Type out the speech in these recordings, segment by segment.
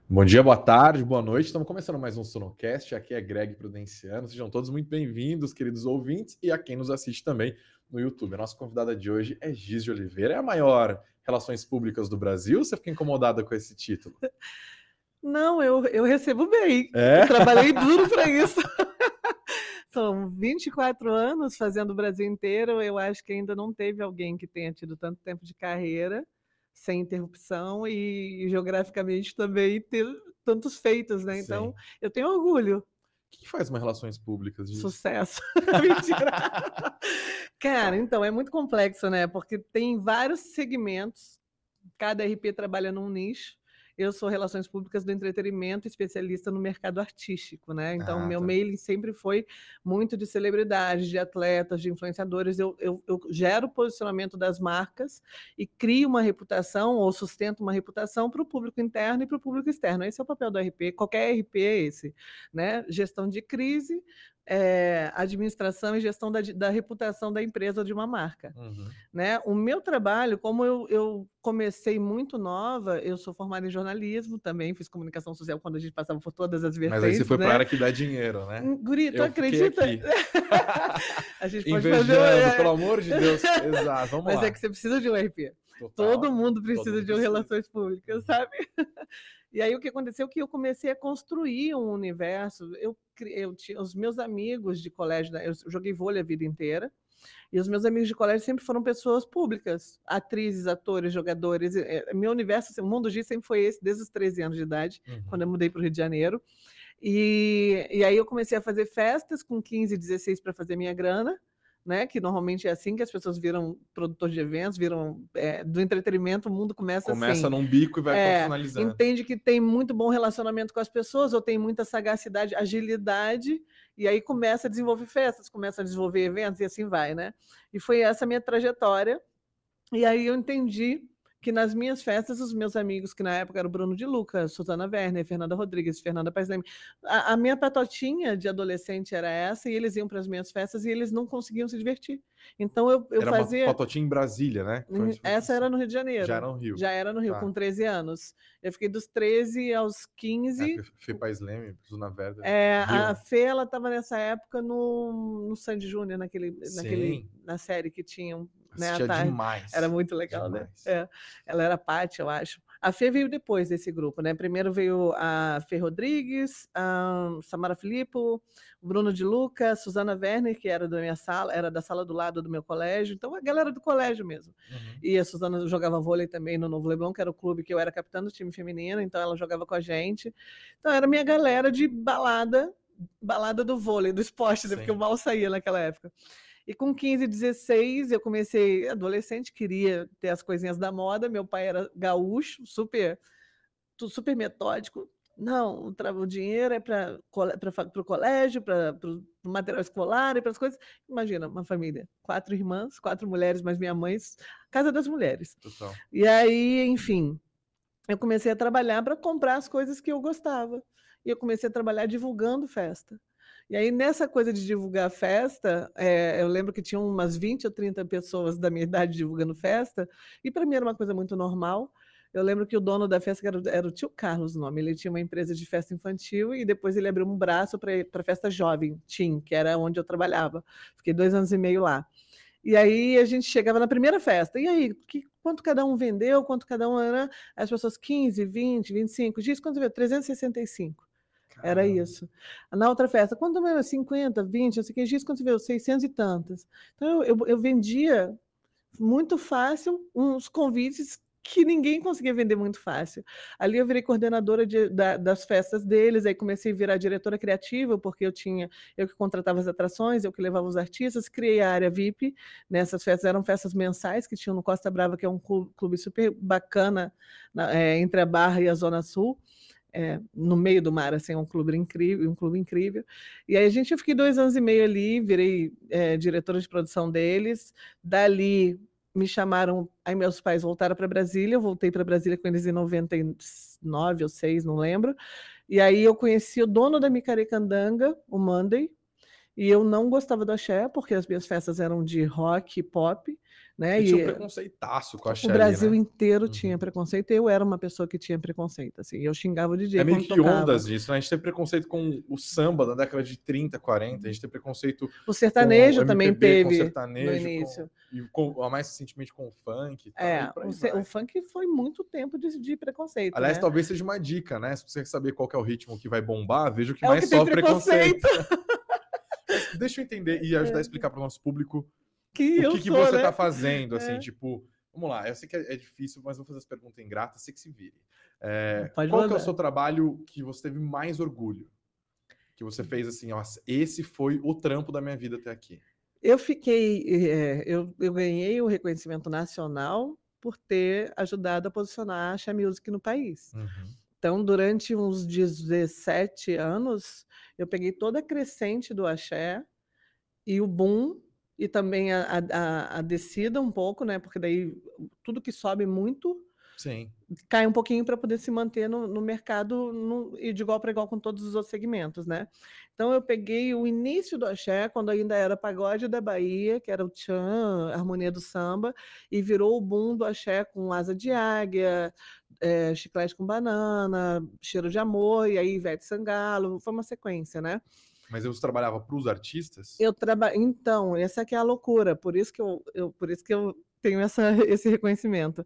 Bom dia, boa tarde, boa noite. Estamos começando mais um Sonocast. Aqui é Greg Prudenciano. Sejam todos muito bem-vindos, queridos ouvintes, e a quem nos assiste também no YouTube. A nossa convidada de hoje é Giz de Oliveira. É a maior Relações Públicas do Brasil? Você fica incomodada com esse título? Não, eu recebo bem. É? Eu trabalhei duro para isso. São 24 anos fazendo o Brasil inteiro. Eu acho que ainda não teve alguém que tenha tido tanto tempo de carreira, sem interrupção, e geograficamente também ter tantos feitos, né? Então, Sim. eu tenho orgulho. O que faz uma Relações Públicas, Giz? Sucesso. Mentira. Cara, então, é muito complexo, né? Porque tem vários segmentos, cada RP trabalha num nicho. Eu sou Relações Públicas do Entretenimento, especialista no mercado artístico, né? Então, meu Tá. mailing sempre foi muito de celebridades, de atletas, de influenciadores. Eu gero o posicionamento das marcas e crio uma reputação ou sustento uma reputação para o público interno e para o público externo. Esse é o papel do RP. Qualquer RP é esse, né? Gestão de crise, administração e gestão da reputação da empresa ou de uma marca. Uhum. Né? O meu trabalho, como eu comecei muito nova, eu sou formada em jornalismo, também fiz comunicação social quando a gente passava por todas as vertentes. Mas aí você foi para a né? área que dá dinheiro, né? Guri, tu Eu fiquei acredita? aqui. A gente pode Invejando, fazer. pelo amor de Deus. Exato, vamos Mas lá. é que você precisa de um RP. Total, Todo mundo precisa todo mundo de um precisa. relações públicas, sabe? E aí o que aconteceu é que eu comecei a construir um universo. Eu tinha os meus amigos de colégio, eu joguei vôlei a vida inteira. E os meus amigos de colégio sempre foram pessoas públicas, atrizes, atores, jogadores. Meu universo, assim, o mundo G sempre foi esse, desde os 13 anos de idade, quando eu mudei para o Rio de Janeiro. E aí eu comecei a fazer festas com 15, 16 para fazer minha grana, né? Que normalmente é assim que as pessoas viram produtor de eventos, viram do entretenimento, o mundo começa assim. Num bico e vai profissionalizando. Entende que tem muito bom relacionamento com as pessoas, ou tem muita sagacidade, agilidade, e aí começa a desenvolver festas, começa a desenvolver eventos, e assim vai, né? E foi essa a minha trajetória. E aí eu entendi que nas minhas festas, os meus amigos, que na época eram Bruno de Luca, Susana Werner, Fernanda Rodrigues, Fernanda Paes Leme, a minha patotinha de adolescente era essa, e eles iam para as minhas festas e eles não conseguiam se divertir. Então eu era fazia... uma patotinha em Brasília, né? Essa era no Rio de Janeiro. Já era no Rio. Já era no Rio, Tá. com 13 anos. Eu fiquei dos 13 aos 15. Fê Paes Leme, Susana Werner. A Fê, ela estava nessa época no Sandy Júnior, na série que tinham. Né, demais. Era muito legal, demais. né? Ela era Paty, eu acho. A Fê veio depois desse grupo, né? Primeiro veio a Fê Rodrigues, a Samara Filippo, o Bruno de Luca, Susana Werner, que era da minha sala, era da sala do lado do meu colégio, então a galera do colégio mesmo. E a Susana jogava vôlei também no Novo Leblon, que era o clube que eu era capitã do time feminino, então ela jogava com a gente. Então era minha galera de balada do vôlei, do esporte, né? Porque eu mal saía naquela época. E com 15, 16, eu comecei, adolescente, queria ter as coisinhas da moda. Meu pai era gaúcho, super metódico. Não, o dinheiro é para o colégio, para o material escolar e para as coisas. Imagina, uma família, 4 irmãs, 4 mulheres, mais minha mãe, casa das mulheres. Total. E aí, enfim, eu comecei a trabalhar para comprar as coisas que eu gostava. E eu comecei a trabalhar divulgando festa. E aí, nessa coisa de divulgar festa, eu lembro que tinha umas 20 ou 30 pessoas da minha idade divulgando festa, e para mim era uma coisa muito normal. Eu lembro que o dono da festa era o tio Carlos, o nome. Ele tinha uma empresa de festa infantil e depois ele abriu um braço para festa jovem, TIM, que era onde eu trabalhava. Fiquei 2 anos e meio lá. E aí a gente chegava na primeira festa. E aí, quanto cada um vendeu, quanto cada um era? As pessoas 15, 20, 25. Diz quanto veio? 365. Era isso. Na outra festa, quanto era? 50, 20, não sei o que, diz quanto veio? 600 e tantas. Então eu vendia muito fácil uns convites que ninguém conseguia vender muito fácil. Ali eu virei coordenadora das festas deles, aí comecei a virar diretora criativa, porque eu que contratava as atrações, eu que levava os artistas, criei a área VIP. Nessas festas eram festas mensais que tinham no Costa Brava, que é um clube super bacana entre a Barra e a Zona Sul. No meio do mar, assim, um clube incrível. E aí eu fiquei 2 anos e meio ali, virei diretora de produção deles. Dali me chamaram, aí meus pais voltaram para Brasília, eu voltei para Brasília com eles em 99 ou 6, não lembro. E aí eu conheci o dono da Micaricandanga, o Monday, E eu não gostava do axé, porque as minhas festas eram de rock e pop, né? E tinha um E preconceitaço com a o axé ali, Brasil né? inteiro tinha Uhum. preconceito, eu era uma pessoa que tinha preconceito, assim, eu xingava o É DJ meio quando que tocava. ondas disso, né? A gente tem preconceito com o samba da década de 30, 40, a gente tem preconceito O com o sertanejo também MPB, com o teve no sertanejo, início. mais recentemente com o funk e tal, e por aí O vai. funk foi muito tempo de preconceito, Aliás, né? talvez seja uma dica, né? Se você quer saber qual que é o ritmo que vai bombar, veja o que É o mais que tem sofre preconceito preconceito. Mas deixa eu entender e ajudar a explicar para o nosso público que o eu que sou, você né? está fazendo, assim, É. tipo, vamos lá, eu sei que é difícil, mas vou fazer as perguntas ingratas, sei que se vire. Pode Qual que é o mandar. seu trabalho que você teve mais orgulho? Que você fez assim, nossa, esse foi o trampo da minha vida até aqui. Eu fiquei, eu ganhei o reconhecimento nacional por ter ajudado a posicionar a Axé Music no país. Uhum. Então, durante uns 17 anos, eu peguei toda a crescente do axé e o boom, e também a descida um pouco, né? Porque daí tudo que sobe muito Sim. cai um pouquinho para poder se manter no mercado e de igual para igual com todos os outros segmentos, né? Então eu peguei o início do axé, quando ainda era pagode da Bahia, que era o tchan, a harmonia do samba, e virou o boom do axé com asa de águia, chiclete com banana, cheiro de amor, e aí Ivete Sangalo, foi uma sequência, né? Mas você trabalhava para os artistas? Então, essa que é a loucura, por isso que eu tenho esse reconhecimento.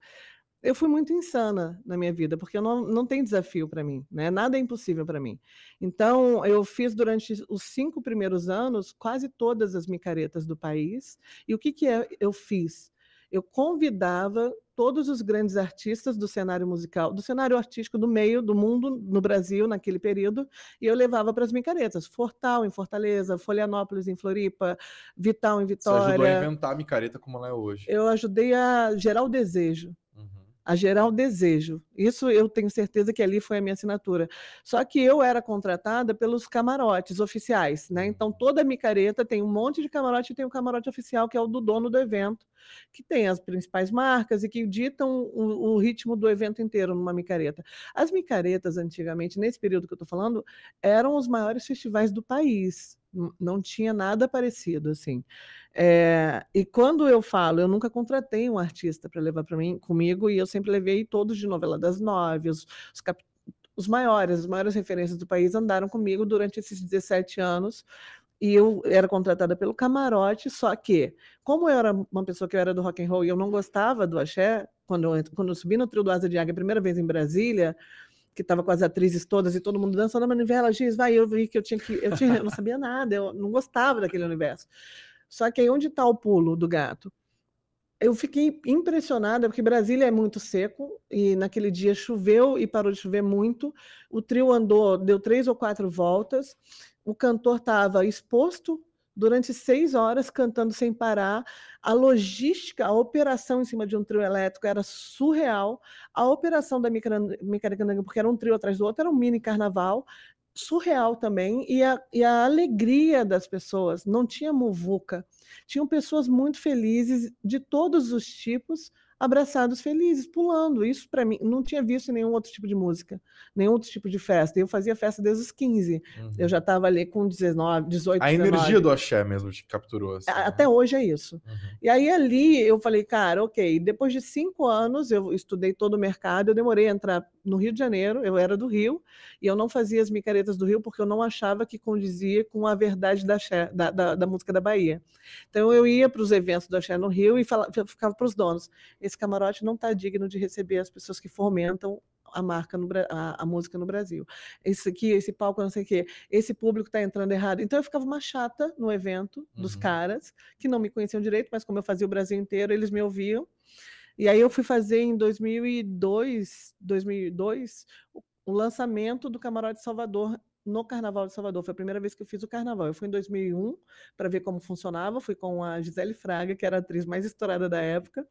Eu fui muito insana na minha vida, porque eu não tem desafio para mim, né? Nada é impossível para mim. Então, eu fiz durante os 5 primeiros anos quase todas as micaretas do país. E o que eu fiz? Eu convidava todos os grandes artistas do cenário musical, do cenário artístico do meio do mundo, no Brasil, naquele período, e eu levava para as micaretas. Fortal, em Fortaleza, Florianópolis, em Floripa, Vital, em Você ajudou a Vitória. inventar a micareta como ela é hoje. Eu ajudei a gerar o desejo. Uhum. A gerar o desejo. Isso eu tenho certeza que ali foi a minha assinatura. Só que eu era contratada pelos camarotes oficiais, né? Então toda micareta tem um monte de camarote e tem o camarote oficial, que é o do dono do evento, que tem as principais marcas e que ditam o ritmo do evento inteiro numa micareta. As micaretas, antigamente, nesse período que eu estou falando, eram os maiores festivais do país. Não tinha nada parecido, assim. E quando eu falo, eu nunca contratei um artista para levar para mim comigo, e eu sempre levei todos de novela das 9, os maiores, as maiores referências do país andaram comigo durante esses 17 anos, e eu era contratada pelo camarote, só que, como eu era uma pessoa que eu era do rock and roll e eu não gostava do axé, quando eu subi no trio do Asa de Águia a primeira vez em Brasília, que estava com as atrizes todas e todo mundo dançando a manivela, Giz, vai, eu vi que eu não sabia nada, eu não gostava daquele universo. Só que aí onde está o pulo do gato? Eu fiquei impressionada, porque Brasília é muito seco, e naquele dia choveu e parou de chover muito. O trio andou, deu 3 ou 4 voltas. O cantor estava exposto durante 6 horas, cantando sem parar. A logística, a operação em cima de um trio elétrico era surreal. A operação da Micaracandanga, porque era um trio atrás do outro, era um mini carnaval. Surreal também, e a alegria das pessoas, não tinha muvuca, tinham pessoas muito felizes, de todos os tipos, abraçados felizes, pulando. Isso para mim, não tinha visto em nenhum outro tipo de música, nenhum outro tipo de festa. Eu fazia festa desde os 15. Eu Uhum. já estava ali com 19, 18, A energia 19. do axé mesmo te capturou, assim, Até né? hoje é isso. Uhum. E aí ali eu falei, cara, ok, depois de 5 anos eu estudei todo o mercado, eu demorei a entrar no Rio de Janeiro, eu era do Rio, e eu não fazia as micaretas do Rio porque eu não achava que condizia com a verdade da música da Bahia. Então eu ia para os eventos do axé no Rio e eu ficava para os donos, esse camarote não está digno de receber as pessoas que fomentam a marca, a música no Brasil. Esse palco, não sei o quê, esse público está entrando errado. Então eu ficava uma chata no evento dos caras, que não me conheciam direito, mas como eu fazia o Brasil inteiro, eles me ouviam. E aí eu fui fazer em 2002 o lançamento do Camarote Salvador no Carnaval de Salvador. Foi a primeira vez que eu fiz o carnaval. Eu fui em 2001 para ver como funcionava. Fui com a Gisele Fraga, que era a atriz mais estourada da época.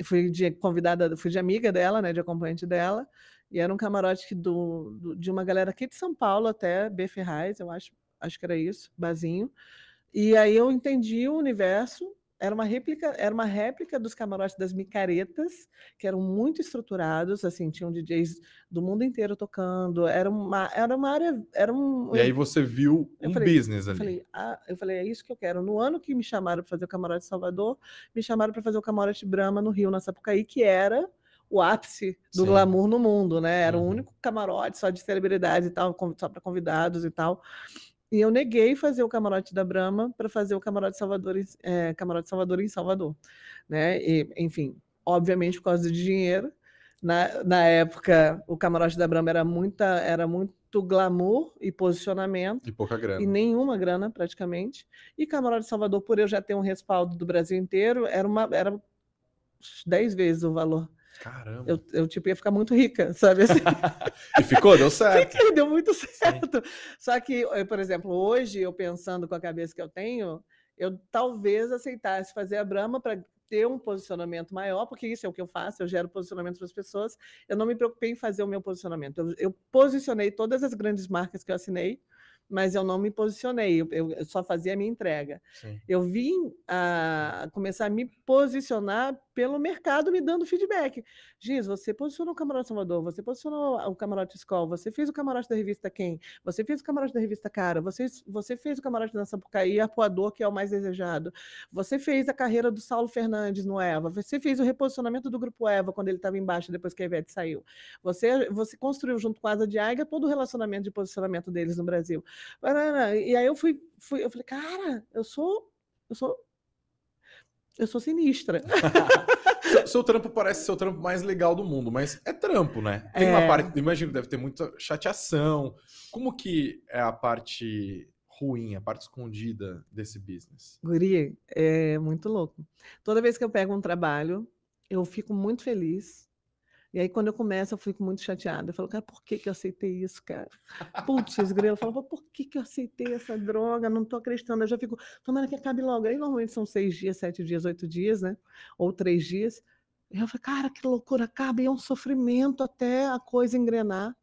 Fui de convidada, fui de amiga dela, né, de acompanhante dela. E era um camarote de uma galera aqui de São Paulo, até B. Ferraz, eu acho que era isso, Bazinho. E aí eu entendi o universo. era uma réplica dos camarotes das micaretas, que eram muito estruturados, assim, tinham DJs do mundo inteiro tocando, era uma área, era um... E aí você viu business ali. Eu falei, é isso que eu quero. No ano que me chamaram para fazer o camarote Salvador, me chamaram para fazer o camarote Brahma no Rio, na Sapucaí, que era o ápice do glamour no mundo, né? Era o único camarote só de celebridades e tal, só para convidados e tal. E eu neguei fazer o camarote da Brahma para fazer o camarote Salvador, camarote Salvador em Salvador, né? E, enfim, obviamente por causa de dinheiro. Na época, o camarote da Brahma era muito glamour e posicionamento. E pouca grana. E nenhuma grana, praticamente. E camarote Salvador, por eu já ter um respaldo do Brasil inteiro, era 10 vezes o valor. Caramba. Eu tipo, ia ficar muito rica, sabe? Assim. E ficou, deu certo. Deu muito certo. Sim. Só que, por exemplo, hoje, eu pensando com a cabeça que eu tenho, eu talvez aceitasse fazer a Brahma para ter um posicionamento maior, porque isso é o que eu faço, eu gero posicionamento para as pessoas. Eu não me preocupei em fazer o meu posicionamento. Eu posicionei todas as grandes marcas que eu assinei, mas eu não me posicionei, eu só fazia a minha entrega. Sim. Eu vim a começar a me posicionar pelo mercado me dando feedback. Giz, você posicionou o Camarote Salvador, você posicionou o Camarote Skol, você fez o camarote da revista Quem, você fez o camarote da revista Cara, você fez o camarote da Sapucaí, Apoador, que é o mais desejado, você fez a carreira do Saulo Fernandes no Eva, você fez o reposicionamento do Grupo Eva quando ele estava embaixo, depois que a Ivete saiu. Você construiu junto com a Asa de Aiga todo o relacionamento de posicionamento deles no Brasil. E aí eu falei, cara, eu sou sinistra. Seu trampo parece ser o trampo mais legal do mundo, mas é trampo, né? Tem uma parte, imagino que deve ter muita chateação. Como que é a parte ruim, a parte escondida desse business? Guri, é muito louco. Toda vez que eu pego um trabalho, eu fico muito feliz. E aí, quando eu começo, eu fico muito chateada. Eu falo, cara, por que eu aceitei isso, cara? Putz, grilo. Eu falo, por que eu aceitei essa droga? Não tô acreditando. Eu já fico, tomara que acabe logo. Aí, normalmente, são 6 dias, 7 dias, 8 dias, né? Ou 3 dias. E eu falo, cara, que loucura, acaba. E é um sofrimento até a coisa engrenar.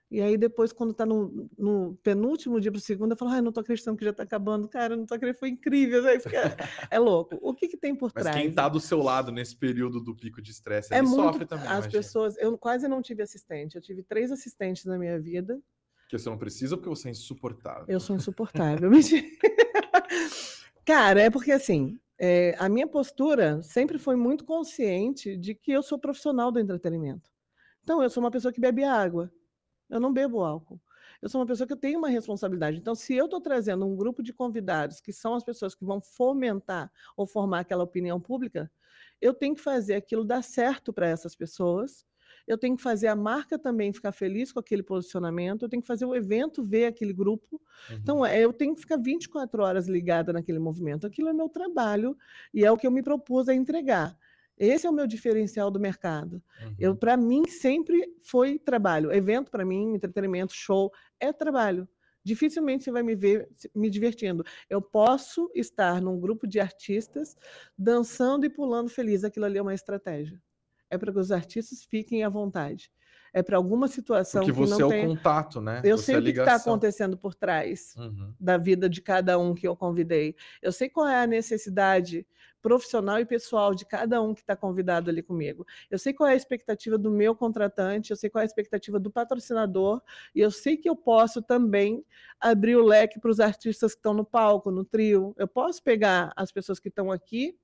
E aí, depois, quando tá no penúltimo dia pro segundo, eu falo, ai, não tô acreditando que já tá acabando. Cara, não tô acreditando, foi incrível. Aí fica... É louco. O que tem por trás? Mas quem tá do seu lado nesse período do pico de estresse, ele sofre também, as pessoas... Eu quase não tive assistente. Eu tive 3 assistentes na minha vida. Que você não precisa porque você é insuportável. Eu sou insuportável. Cara, é porque assim... a minha postura sempre foi muito consciente de que eu sou profissional do entretenimento. Então, eu sou uma pessoa que bebe água. Eu não bebo álcool. Eu sou uma pessoa que eu tenho uma responsabilidade. Então, se eu estou trazendo um grupo de convidados, que são as pessoas que vão fomentar ou formar aquela opinião pública, eu tenho que fazer aquilo dar certo para essas pessoas. Eu tenho que fazer a marca também ficar feliz com aquele posicionamento. Eu tenho que fazer o evento ver aquele grupo. Uhum. Então, eu tenho que ficar 24 horas ligada naquele movimento. Aquilo é meu trabalho e é o que eu me propus a entregar. Esse é o meu diferencial do mercado. Uhum. Para mim, sempre foi trabalho. Evento, para mim, entretenimento, show, é trabalho. Dificilmente você vai me ver me divertindo. Eu posso estar num grupo de artistas dançando e pulando feliz. Aquilo ali é uma estratégia. É para que os artistas fiquem à vontade. É para alguma situação porque que não você tem... é o contato, né? Eu você sei o que está acontecendo por trás da vida de cada um que eu convidei. Eu sei qual é a necessidade profissional e pessoal de cada um que está convidado ali comigo. Eu sei qual é a expectativa do meu contratante, eu sei qual é a expectativa do patrocinador, e eu sei que eu posso também abrir o leque para os artistas que estão no palco, no trio. Eu posso pegar as pessoas que estão aqui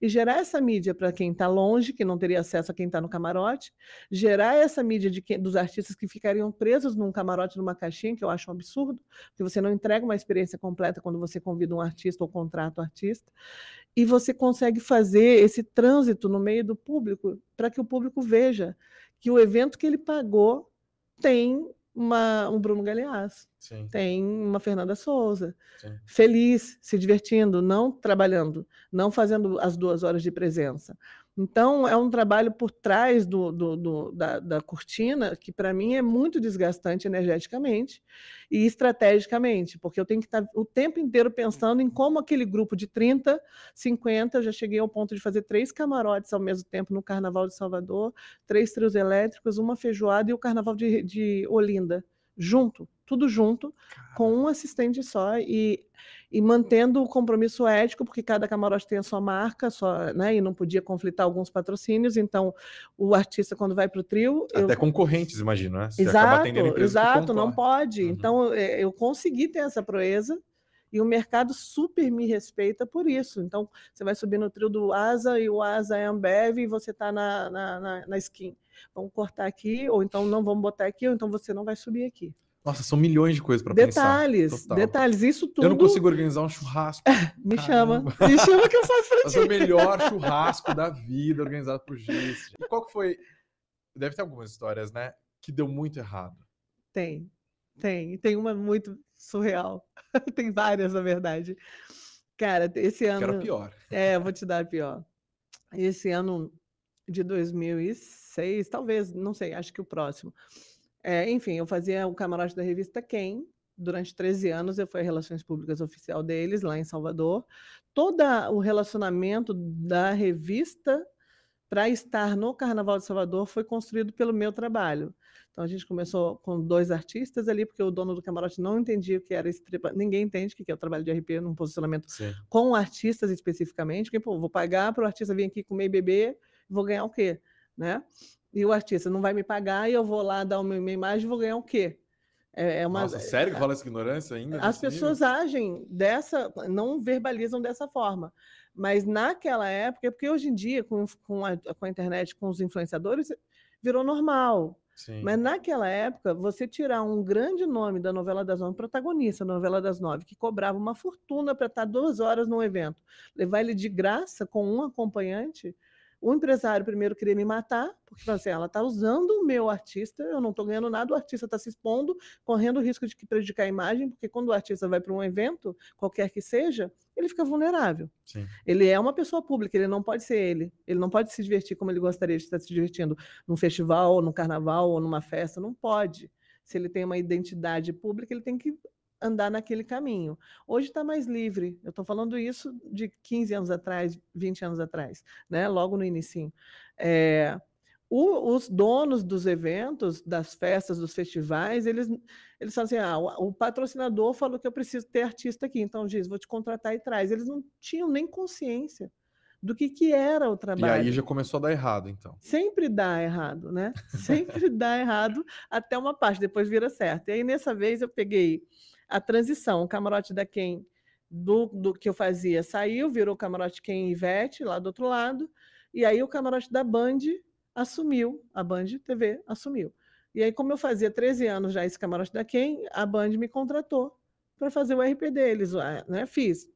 e gerar essa mídia para quem está longe, que não teria acesso a quem está no camarote, gerar essa mídia dos artistas que ficariam presos num camarote, numa caixinha, que eu acho um absurdo, porque você não entrega uma experiência completa quando você convida um artista ou contrata um artista, e você consegue fazer esse trânsito no meio do público, para que o público veja que o evento que ele pagou tem um Bruno Galeasso, tem uma Fernanda Souza, feliz, se divertindo, não trabalhando, não fazendo as 2 horas de presença. Então, é um trabalho por trás da cortina que, para mim, é muito desgastante energeticamente e estrategicamente, porque eu tenho que estar o tempo inteiro pensando em como aquele grupo de 30, 50, eu já cheguei ao ponto de fazer 3 camarotes ao mesmo tempo no Carnaval de Salvador, 3 trios elétricos, uma feijoada e o Carnaval de Olinda, junto, tudo junto, com um assistente só e mantendo o compromisso ético, porque cada camarote tem a sua marca, né, e não podia conflitar alguns patrocínios, então o artista quando vai para o trio... Até concorrentes, imagino, né? Se acabar atendendo empresas que Exato, não concorrem. pode. Então eu consegui ter essa proeza e o mercado super me respeita por isso. Então você vai subir no trio do Asa e o Asa é Ambev e você está na skin. Vamos cortar aqui, ou então não vamos botar aqui, ou então você não vai subir aqui. Nossa, são milhões de coisas para pensar. Detalhes, isso tudo. Eu não consigo organizar um churrasco. Me chama que eu faço para ti. Fazer o melhor churrasco da vida organizado por Giz. E qual que foi? Deve ter algumas histórias, né? Que deu muito errado. Tem uma muito surreal. Tem várias, na verdade. Cara, esse ano... Quero a pior. Eu vou te dar a pior. Esse ano de 2006, talvez, não sei, acho que o próximo. Enfim, eu fazia o camarote da revista Quem. Durante 13 anos eu fui a Relações Públicas oficial deles, lá em Salvador. Todo o relacionamento da revista para estar no Carnaval de Salvador foi construído pelo meu trabalho. Então a gente começou com 2 artistas ali, porque o dono do camarote não entendia o que era esse... Ninguém entende o que é o trabalho de RP num posicionamento com artistas especificamente, porque vou pagar para o artista vir aqui comer e beber, vou ganhar o quê? Né? E o artista não vai me pagar e eu vou lá dar uma imagem e vou ganhar o quê? Nossa, sério que rola essa ignorância ainda? As pessoas agem não verbalizam dessa forma. Mas naquela época, porque hoje em dia, com a internet, com os influenciadores, virou normal. Sim. Mas naquela época, você tirar um grande nome da novela das 9, protagonista da novela das 9, que cobrava uma fortuna para estar 2 horas num evento, levar ele de graça com um acompanhante... O empresário primeiro queria me matar, porque assim, ela está usando o meu artista, eu não estou ganhando nada, o artista está se expondo, correndo o risco de prejudicar a imagem, porque quando o artista vai para um evento, qualquer que seja, ele fica vulnerável. Sim. Ele é uma pessoa pública, ele não pode ser ele não pode se divertir como ele gostaria de estar se divertindo num festival, ou num carnaval, ou numa festa, não pode. Se ele tem uma identidade pública, ele tem que andar naquele caminho. Hoje está mais livre. Eu estou falando isso de 15 anos atrás, 20 anos atrás, né? Logo no inicinho. Os donos dos eventos, das festas, dos festivais, eles falam assim, o patrocinador falou que eu preciso ter artista aqui, então, Giz, vou te contratar e traz. Eles não tinham nem consciência do que era o trabalho. E aí já começou a dar errado, então. Sempre dá errado, né? Sempre dá errado até uma parte, depois vira certo. E aí, nessa vez, eu peguei a transição, o camarote da Quem, do que eu fazia, saiu, virou o camarote Quem Ivete, lá do outro lado, e aí o camarote da Band assumiu, a Band TV assumiu. E aí, como eu fazia 13 anos já esse camarote da Quem, a Band me contratou para fazer o RP deles, né? Fiz.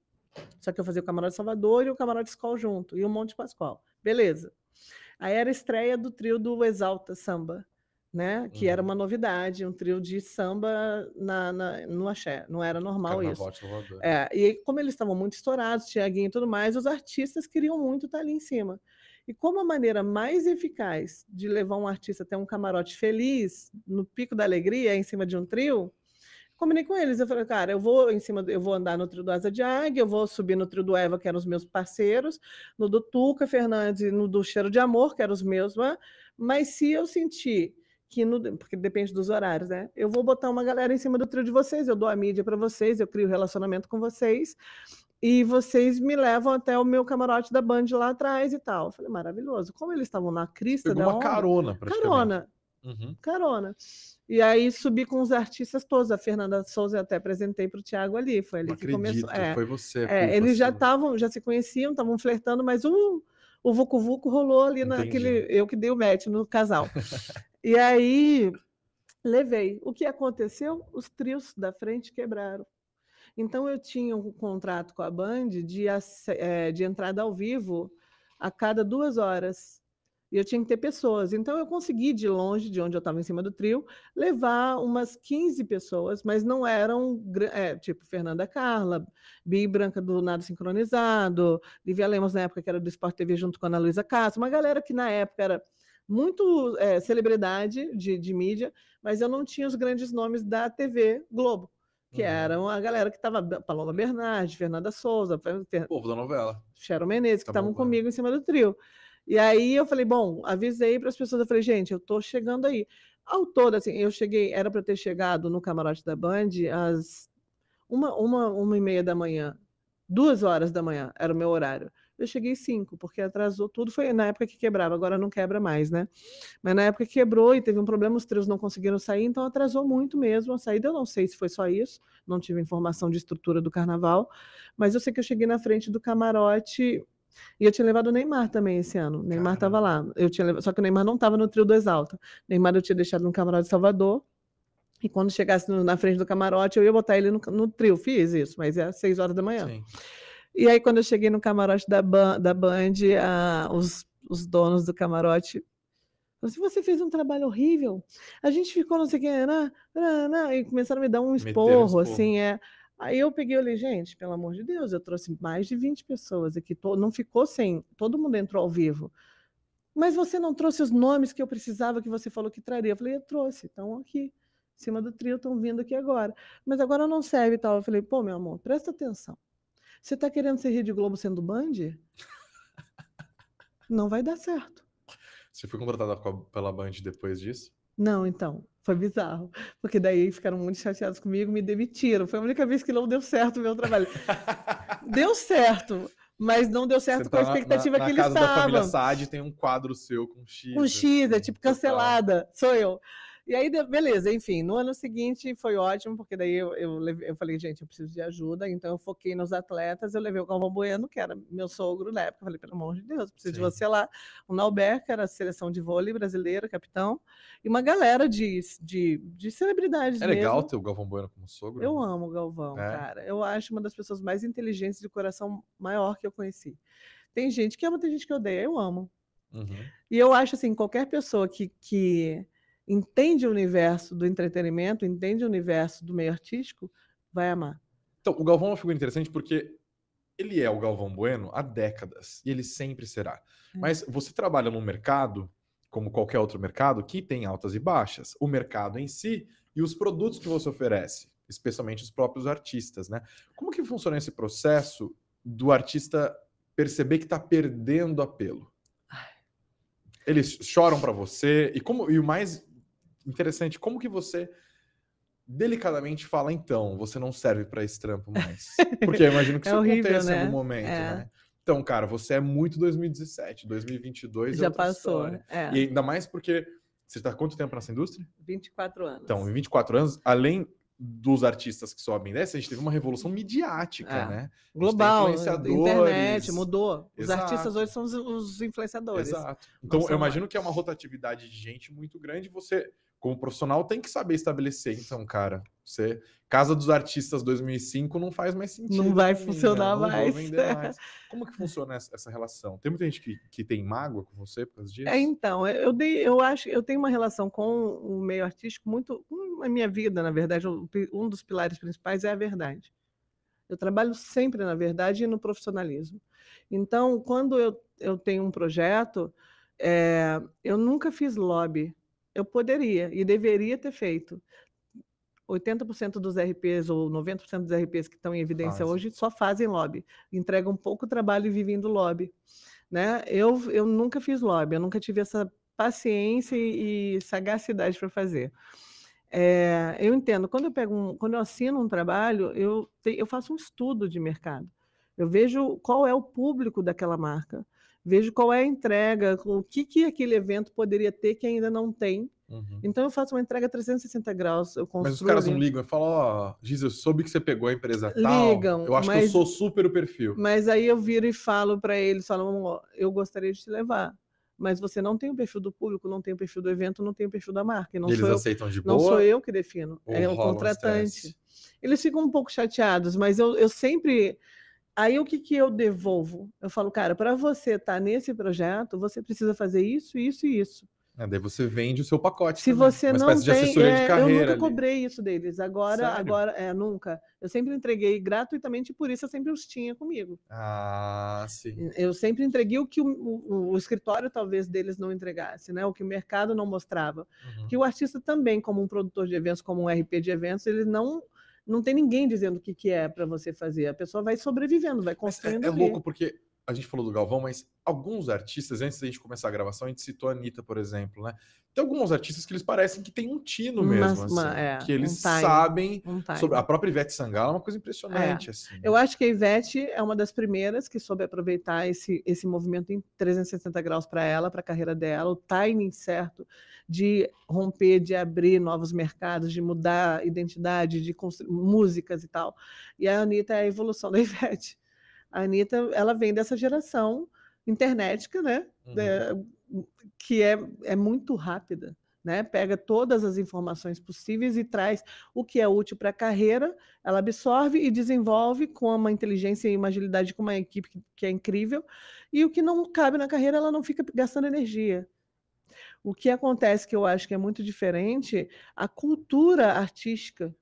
Só que eu fazia o camarote Salvador e o camarote Skol junto, e o Monte Pascoal. Beleza. Aí era a estreia do trio do Exalta Samba, né? Que era uma novidade, um trio de samba no axé, não era normal Carnaval isso. De Salvador. E aí, como eles estavam muito estourados, Tiaguinho e tudo mais, os artistas queriam muito estar ali em cima. E como a maneira mais eficaz de levar um artista até um camarote feliz, no pico da alegria, em cima de um trio, combinei com eles. Eu falei, cara, eu vou andar no trio do Asa de Águia, eu vou subir no trio do Eva, que eram os meus parceiros, no do Tuca Fernandes e no do Cheiro de Amor, que eram os meus, mas se eu sentir porque depende dos horários, né? Eu vou botar uma galera em cima do trio de vocês, eu dou a mídia para vocês, eu crio relacionamento com vocês, e vocês me levam até o meu camarote da Band lá atrás e tal. Eu falei, maravilhoso. Como eles estavam na crista da onda... carona, praticamente. Carona. E aí subi com os artistas todos. A Fernanda Souza eu até apresentei para o Thiago ali. Foi ali que começou. Foi você. Eles já se conheciam, estavam flertando, mas o Vucu Vucu rolou ali naquele... Eu que dei o match no casal. E aí levei. O que aconteceu? Os trios da frente quebraram. Então eu tinha um contrato com a Band de entrada ao vivo a cada 2 horas. E eu tinha que ter pessoas. Então eu consegui, de longe, de onde eu estava em cima do trio, levar umas 15 pessoas, mas não eram tipo Fernanda Carla, Bi Branca do Nado Sincronizado, Lívia Lemos, na época que era do Sport TV, junto com a Ana Luísa Castro, uma galera que na época era muito celebridade de mídia, mas eu não tinha os grandes nomes da TV Globo, que eram a galera que estava, Paloma Bernardi, Fernanda Souza, povo da novela, Cheryl Menezes, que estavam comigo em cima do trio. E aí eu falei, bom, avisei para as pessoas, eu falei, gente, eu estou chegando aí. Ao todo, assim, eu cheguei, era para ter chegado no camarote da Band às 1h30 da manhã, 2 horas da manhã era o meu horário. Eu cheguei 5, porque atrasou tudo, foi na época que quebrava, agora não quebra mais, né? Mas na época que quebrou e teve um problema, os trios não conseguiram sair, então atrasou muito mesmo a saída. Eu não sei se foi só isso, não tive informação de estrutura do carnaval, mas eu sei que eu cheguei na frente do camarote e eu tinha levado o Neymar também esse ano. O Neymar estava lá. Só que o Neymar não estava no trio do Exalta. O Neymar eu tinha deixado no camarote de Salvador. E quando chegasse na frente do camarote, eu ia botar ele no trio. Fiz isso, mas é às 6 horas da manhã. Sim. E aí, quando eu cheguei no camarote da Band, os donos do camarote falaram assim, você fez um trabalho horrível, a gente ficou não sei o que, e começaram a me dar um esporro, assim, Aí eu peguei e falei, gente, pelo amor de Deus, eu trouxe mais de 20 pessoas aqui, não ficou sem, todo mundo entrou ao vivo. Mas você não trouxe os nomes que eu precisava, que você falou que traria. Eu falei, eu trouxe, estão aqui, em cima do trio, estão vindo aqui agora. Mas agora não serve e tal. Eu falei, pô, meu amor, presta atenção. Você está querendo ser Rede Globo sendo Band? Não vai dar certo. Você foi contratada pela Band depois disso? Não, então, foi bizarro. Porque daí ficaram muito chateados comigo, me demitiram. Foi a única vez que não deu certo o meu trabalho. Deu certo, mas não deu certo com a expectativa que eles estavam. Na casa da família Saad tem um quadro seu com X. Um X, assim, é tipo cancelada, sou eu. E aí, beleza, enfim, no ano seguinte foi ótimo, porque daí eu falei, gente, eu preciso de ajuda, então eu foquei nos atletas, eu levei o Galvão Bueno, que era meu sogro na época, eu falei, pelo amor de Deus, preciso de você lá. O Nauber, que era a seleção de vôlei brasileira, capitão, e uma galera de celebridades mesmo. É legal ter o Galvão Bueno como sogro? Eu amo o Galvão, cara. Eu acho uma das pessoas mais inteligentes de coração maior que eu conheci. Tem gente que ama, tem gente que odeia, eu amo. Uhum. E eu acho assim, qualquer pessoa que entende o universo do entretenimento, entende o universo do meio artístico, vai amar. Então, o Galvão é uma figura interessante porque ele é o Galvão Bueno há décadas e ele sempre será. Mas você trabalha num mercado, como qualquer outro mercado, que tem altas e baixas. O mercado em si e os produtos que você oferece, especialmente os próprios artistas, né? Como que funciona esse processo do artista perceber que está perdendo apelo? Eles choram para você e o mais interessante, como que você delicadamente fala, então, você não serve para esse trampo mais? Porque eu imagino que isso aconteça em algum momento, né? Então, cara, você é muito 2017, 2022 já passou. E ainda mais porque você está há quanto tempo nessa indústria? 24 anos. Então, em 24 anos, além dos artistas que sobem dessa, a gente teve uma revolução midiática, né? Global, internet, mudou. Os artistas hoje são os influenciadores. Exato. Então, eu imagino que é uma rotatividade de gente muito grande. Você, como profissional, tem que saber estabelecer. Então, cara, você... Casa dos Artistas 2005 não faz mais sentido. Não vai funcionar mais. Não vou vender mais. Como que funciona essa relação? Tem muita gente que tem mágoa com você por causa disso? Então, eu acho que eu tenho uma relação com o meio artístico muito... A minha vida, na verdade, um dos pilares principais é a verdade. Eu trabalho sempre na verdade e no profissionalismo. Então, quando eu tenho um projeto, eu nunca fiz lobby. Eu poderia e deveria ter feito. 80% dos RPs ou 90% dos RPs que estão em evidência hoje só fazem lobby. Entregam pouco trabalho e vivem do lobby. Né? Eu nunca fiz lobby, eu nunca tive essa paciência e sagacidade para fazer. Eu entendo, quando eu assino um trabalho, eu faço um estudo de mercado. Eu vejo qual é o público daquela marca, vejo qual é a entrega, o que aquele evento poderia ter que ainda não tem. Uhum. Então eu faço uma entrega 360 graus. Mas os caras não ligam e falam, ó, Giz, eu soube que você pegou a empresa tal. Ligam. Eu acho que eu sou super o perfil. Mas aí eu viro e falo para eles, eu gostaria de te levar. Mas você não tem o perfil do público, não tem o perfil do evento, não tem o perfil da marca. E eles aceitam de boa? Não sou eu que defino, é o contratante. Eles ficam um pouco chateados, mas eu sempre... Aí o que eu devolvo? Eu falo, cara, para você estar nesse projeto, você precisa fazer isso, isso e isso. Daí você vende o seu pacote. Se também. Você não de assessoria de carreira, eu nunca cobrei isso deles. Agora, nunca. Eu sempre entreguei gratuitamente, por isso eu sempre os tinha comigo. Ah, sim. Eu sempre entreguei o que o escritório talvez deles não entregasse, né? O que o mercado não mostrava. Uhum. Que o artista também, como um produtor de eventos, como um RP de eventos, ele não tem ninguém dizendo o que é para você fazer. A pessoa vai sobrevivendo, vai construindo. É louco, porque a gente falou do Galvão, mas alguns artistas, antes da gente começar a gravação, a gente citou a Anitta, por exemplo, né? Tem alguns artistas que eles parecem que tem um tino mesmo, assim, que eles sabem sobre... A própria Ivete Sangalo é uma coisa impressionante, assim. Eu acho que a Ivete é uma das primeiras que soube aproveitar esse movimento em 360 graus para ela, para a carreira dela, o timing certo de romper, de abrir novos mercados, de mudar a identidade, de construir músicas e tal. E a Anitta é a evolução da Ivete. A Anitta, ela vem dessa geração internética, né? Que é muito rápida, né? Pega todas as informações possíveis e traz o que é útil para a carreira, ela absorve e desenvolve com uma inteligência e uma agilidade, com uma equipe que é incrível, e o que não cabe na carreira, ela não fica gastando energia. O que acontece, que eu acho que é muito diferente, a cultura artística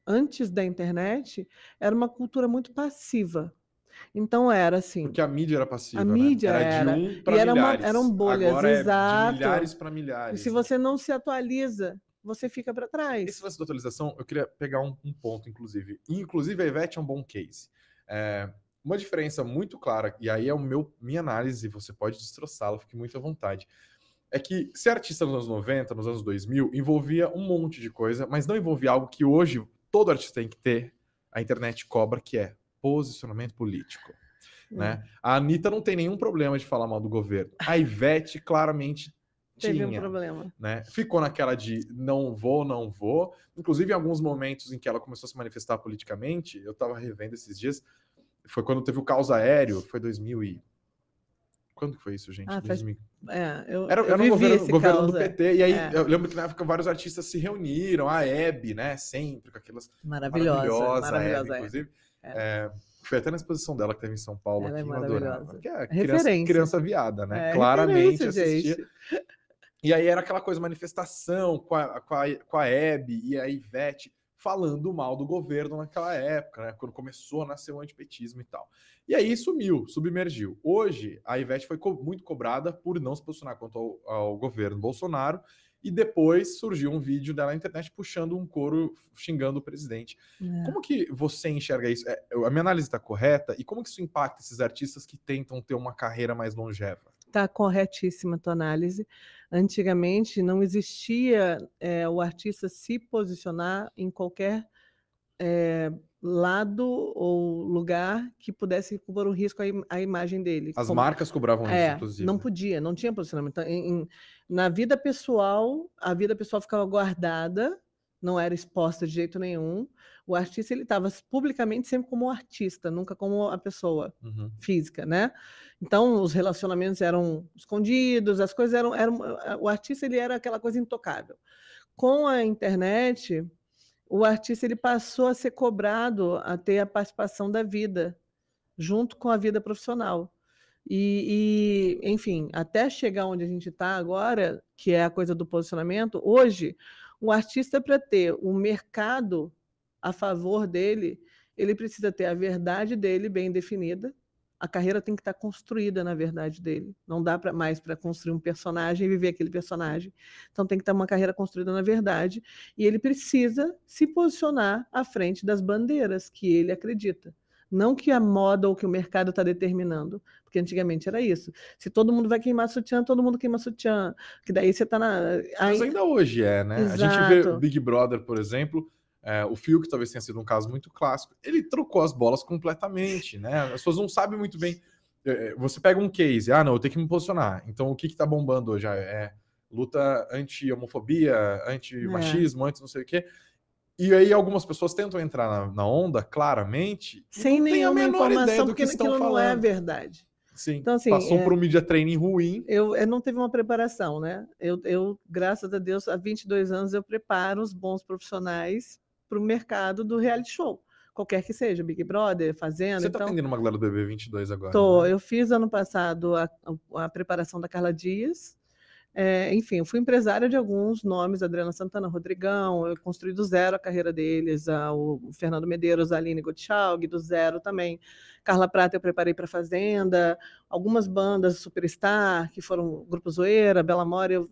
antes da internet era uma cultura muito passiva. Então era assim. Porque a mídia era passiva, a mídia né? Era de 1 para milhares. Eram bolhas, agora exato. É de milhares para milhares. E se você não se atualiza, você fica para trás. Esse lance da atualização, eu queria pegar um ponto, inclusive. Inclusive, a Ivete é um bom case. Uma diferença muito clara, e aí é minha análise, você pode destroçá-la, fique muito à vontade, é que ser artista nos anos 90, nos anos 2000, envolvia um monte de coisa, mas não envolvia algo que hoje todo artista tem que ter, a internet cobra, que é posicionamento político. Né? A Anitta não tem nenhum problema de falar mal do governo. A Ivete claramente teve um problema. Né? Ficou naquela de não vou. Inclusive, em alguns momentos em que ela começou a se manifestar politicamente, eu estava revendo esses dias, foi quando teve o caos aéreo, foi 2000 e... Quando que foi isso, gente? 2000... Era um governo do PT, e aí eu lembro que na época vários artistas se reuniram, a Hebe, né? Sempre com aquelas... Maravilhosa Hebe, inclusive. Foi até na exposição dela que teve em São Paulo, ela aqui, é eu adorava. Que é criança viada, né? Claramente assistia. Gente. E aí era aquela coisa, manifestação com a Hebe e a Ivete falando mal do governo naquela época, né? Quando começou a nascer o antipetismo e tal. E aí sumiu, submergiu. Hoje, a Ivete foi muito cobrada por não se posicionar contra ao governo Bolsonaro, e depois surgiu um vídeo dela na internet puxando um coro, xingando o presidente. Como que você enxerga isso? A minha análise está correta? E como que isso impacta esses artistas que tentam ter uma carreira mais longeva? Está corretíssima a tua análise. Antigamente não existia o artista se posicionar em qualquer lado ou lugar que pudesse pôr um risco à imagem dele. As marcas cobravam isso, inclusive. Não podia, não tinha posicionamento. Na vida pessoal, a vida pessoal ficava guardada, não era exposta de jeito nenhum. O artista ele estava publicamente sempre como artista, nunca como a pessoa física, né? Então os relacionamentos eram escondidos, as coisas eram o artista ele era aquela coisa intocável. Com a internet, o artista ele passou a ser cobrado a ter a participação da vida junto com a vida profissional. Enfim, até chegar onde a gente está agora, que é a coisa do posicionamento, hoje, o artista, para ter o mercado a favor dele, ele precisa ter a verdade dele bem definida, a carreira tem que estar construída na verdade dele, não dá mais para construir um personagem e viver aquele personagem, então tem que estar uma carreira construída na verdade, e ele precisa se posicionar à frente das bandeiras que ele acredita. Não que a moda ou que o mercado está determinando, porque antigamente era isso. Se todo mundo vai queimar sutiã, todo mundo queima sutiã. Que daí você está na... Mas ainda hoje né? Exato. A gente vê o Big Brother, por exemplo, o Fiuk talvez tenha sido um caso muito clássico. Ele trocou as bolas completamente, né? As pessoas não sabem muito bem. Você pega um case, não, eu tenho que me posicionar. Então, o que está bombando hoje? Luta anti-homofobia, anti-machismo, anti não sei o quê. E aí algumas pessoas tentam entrar na onda, claramente, sem nenhuma informação, do que estão falando. Não é verdade. Sim, então, assim, passou por um media training ruim. Eu não teve uma preparação, né? Eu, graças a Deus, há 22 anos eu preparo os bons profissionais para o mercado do reality show. Qualquer que seja, Big Brother, Fazenda. Você está atendendo uma galera do BB22 agora? Tô. Né? Eu fiz ano passado a preparação da Carla Dias. Enfim, eu fui empresária de alguns nomes, Adriana Santana, Rodrigão, eu construí do zero a carreira deles, o Fernando Medeiros, a Aline Gottschalk, do zero também. Carla Prata eu preparei para Fazenda, algumas bandas Superstar, que foram Grupo Zoeira, Bela Mora, eu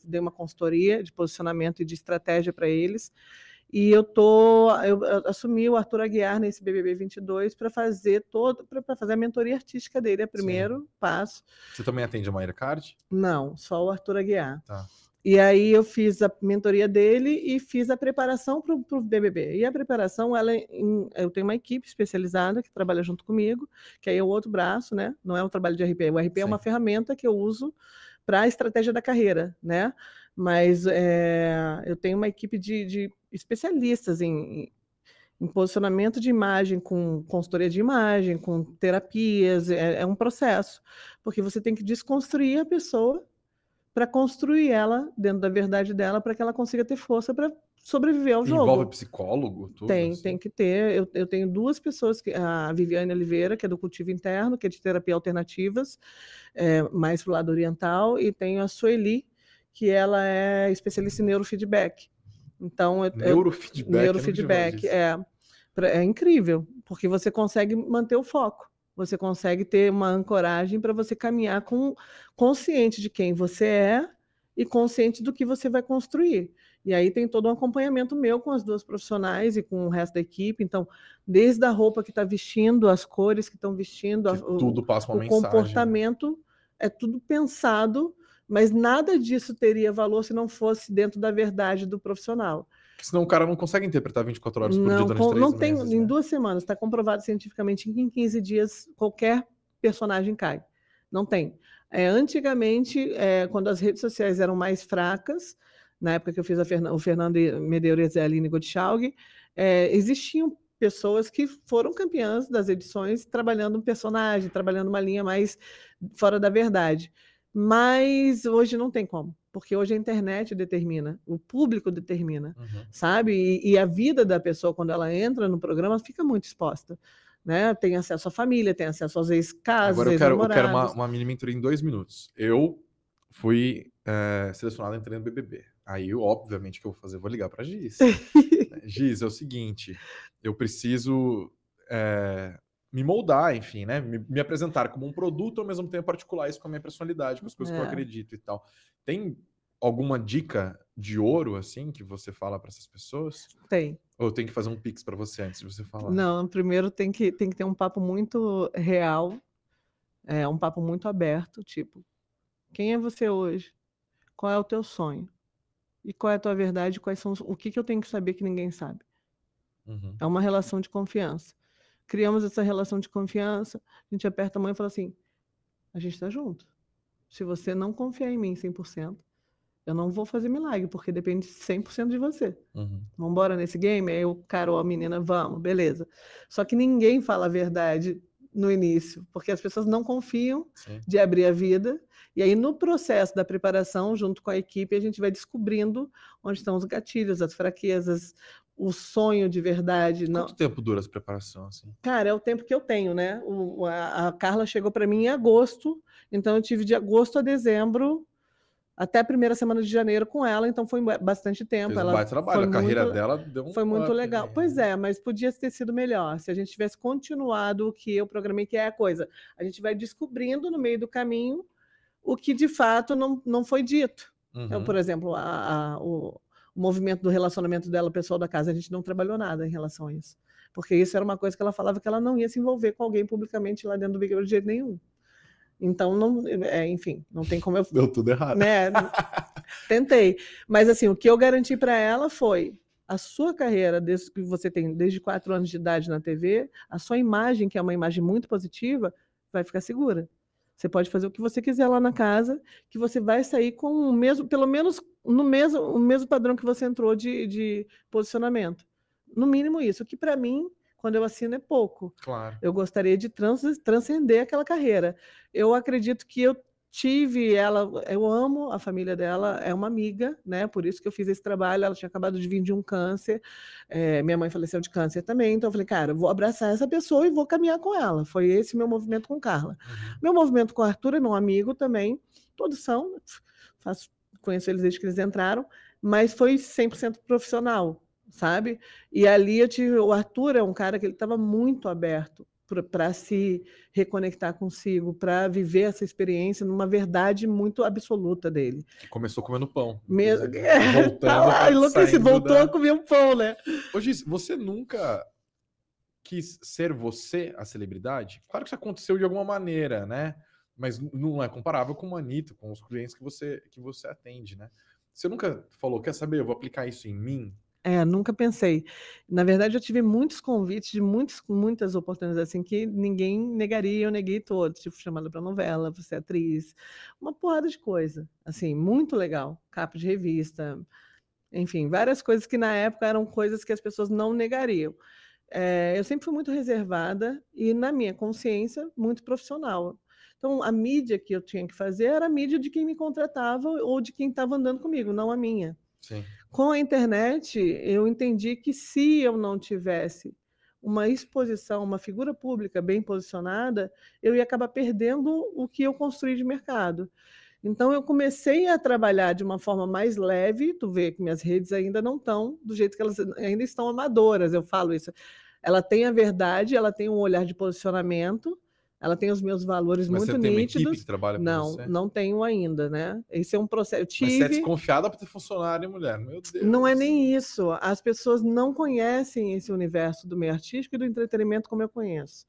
dei uma consultoria de posicionamento e de estratégia para eles. E eu assumi o Arthur Aguiar nesse BBB 22 para fazer a mentoria artística dele, é o primeiro passo. Você também atende a Mayra Card? Não, só o Arthur Aguiar. Tá. E aí eu fiz a mentoria dele e fiz a preparação para o BBB. E a preparação, eu tenho uma equipe especializada que trabalha junto comigo, que aí é o outro braço, né? Não é um trabalho de RP. O RP é uma ferramenta que eu uso para a estratégia da carreira, né? Mas eu tenho uma equipe de especialistas em posicionamento de imagem, com consultoria de imagem, com terapias, é um processo, porque você tem que desconstruir a pessoa para construir ela dentro da verdade dela, para que ela consiga ter força para sobreviver ao jogo. Envolve psicólogo? Tudo, tem que ter. Eu tenho 2 pessoas, a Viviane Oliveira, que é do Cultivo Interno, que é de terapia alternativas, mais para o lado oriental, e tenho a Sueli, que ela é especialista em neurofeedback. Então, neurofeedback é incrível, porque você consegue manter o foco. Você consegue ter uma ancoragem para você caminhar consciente de quem você é e consciente do que você vai construir. E aí tem todo um acompanhamento meu com as 2 profissionais e com o resto da equipe. Então, desde a roupa que está vestindo, as cores que estão vestindo, tudo passa uma mensagem. O comportamento, é tudo pensado, mas nada disso teria valor se não fosse dentro da verdade do profissional. Porque senão o cara não consegue interpretar 24 horas por dia durante 3 meses. Em 2 semanas, está comprovado cientificamente que em 15 dias qualquer personagem cai. Não tem. Antigamente, quando as redes sociais eram mais fracas, na época que eu fiz o Fernando Medeiros e a Aline Gottschalk, existiam pessoas que foram campeãs das edições trabalhando um personagem, trabalhando uma linha mais fora da verdade. Mas hoje não tem como, porque hoje a internet determina, o público determina, sabe? E a vida da pessoa, quando ela entra no programa, fica muito exposta, né? Tem acesso à família, tem acesso às ex-casas, Agora eu quero uma mini mentoria em 2 minutos. Eu fui selecionado entrando no BBB. Aí, obviamente, o que eu vou fazer? Eu vou ligar para a Giz. Giz, é o seguinte, eu preciso me moldar, enfim, né? Me apresentar como um produto, ao mesmo tempo articular isso com a minha personalidade, com as coisas que eu acredito e tal. Tem alguma dica de ouro, assim, que você fala para essas pessoas? Tem. Ou eu tenho que fazer um pix para você antes de você falar? Não, primeiro tem que ter um papo muito real, um papo muito aberto, tipo, quem é você hoje? Qual é o teu sonho? E qual é a tua verdade? O que eu tenho que saber que ninguém sabe? É uma relação de confiança. Criamos essa relação de confiança, a gente aperta a mão e fala assim, a gente está junto. Se você não confiar em mim 100%, eu não vou fazer milagre, porque depende 100% de você. Vamos embora nesse game? Aí o cara ou a menina, vamos, beleza. Só que ninguém fala a verdade no início, porque as pessoas não confiam de abrir a vida. E aí, no processo da preparação, junto com a equipe, a gente vai descobrindo onde estão os gatilhos, as fraquezas, o sonho de verdade. Quanto tempo dura essa preparação? Assim? Cara, é o tempo que eu tenho, né? A Carla chegou para mim em agosto, então eu tive de agosto a dezembro, até a primeira semana de janeiro com ela, então foi bastante tempo. Fez um baita trabalho, a carreira dela deu um foi muito legal. Aí, pois mas podia ter sido melhor. Se a gente tivesse continuado o que eu programei, que é a coisa. A gente vai descobrindo no meio do caminho o que de fato não foi dito. Então, por exemplo, o movimento do relacionamento dela, o pessoal da casa, a gente não trabalhou nada em relação a isso. Porque isso era uma coisa que ela falava que ela não ia se envolver com alguém publicamente lá dentro do Big Brother de jeito nenhum. Então, enfim, não tem como eu... Deu tudo errado. Né? Tentei. Mas, assim, o que eu garanti para ela foi a sua carreira, desde que você tem desde 4 anos de idade na TV, a sua imagem, que é uma imagem muito positiva, vai ficar segura. Você pode fazer o que você quiser lá na casa, que você vai sair com o mesmo, pelo menos o mesmo padrão que você entrou de posicionamento. No mínimo isso, que para mim, quando eu assino, é pouco. Claro. Eu gostaria de transcender aquela carreira. Eu acredito que eu tive ela, eu amo a família dela, é uma amiga, né? Por isso que eu fiz esse trabalho. Ela tinha acabado de vir de um câncer, minha mãe faleceu de câncer também, então eu falei, cara, eu vou abraçar essa pessoa e vou caminhar com ela. Foi esse meu movimento com Carla. Meu movimento com o Arthur é meu amigo também, todos são, conheço eles desde que eles entraram, mas foi 100% profissional, sabe? E ali o Arthur é um cara que ele estava muito aberto para se reconectar consigo, para viver essa experiência numa verdade muito absoluta dele. Que começou comendo pão. Mesmo, Voltando para enlouqueci, voltou a comer um pão, né? Ô, Giz, você nunca quis ser você a celebridade? Claro que isso aconteceu de alguma maneira, né? Mas não é comparável com a Anitta, com os clientes que você atende, né? Você nunca falou, quer saber, eu vou aplicar isso em mim? Nunca pensei. Na verdade, eu tive muitos convites de muitas oportunidades assim que ninguém negaria, eu neguei todos. Tipo, chamada para novela, para ser atriz, uma porrada de coisa. Assim, muito legal. Capa de revista, enfim, várias coisas que na época eram coisas que as pessoas não negariam. Eu sempre fui muito reservada e, na minha consciência, muito profissional. Então, a mídia que eu tinha que fazer era a mídia de quem me contratava ou de quem estava andando comigo, não a minha. Sim. Com a internet, eu entendi que se eu não tivesse uma exposição, uma figura pública bem posicionada, eu ia acabar perdendo o que eu construí de mercado. Então, eu comecei a trabalhar de uma forma mais leve. Tu vê que minhas redes ainda não estão do jeito que elas ainda estão amadoras, eu falo isso. Ela tem a verdade, ela tem um olhar de posicionamento, ela tem os meus valores Mas muito você tem uma equipe nítidos. que trabalha para você? Não tenho ainda, né? Esse é um processo. Eu Mas você é tive. desconfiada para ter funcionário, mulher. Meu Deus. Não é nem isso. As pessoas não conhecem esse universo do meio artístico e do entretenimento como eu conheço.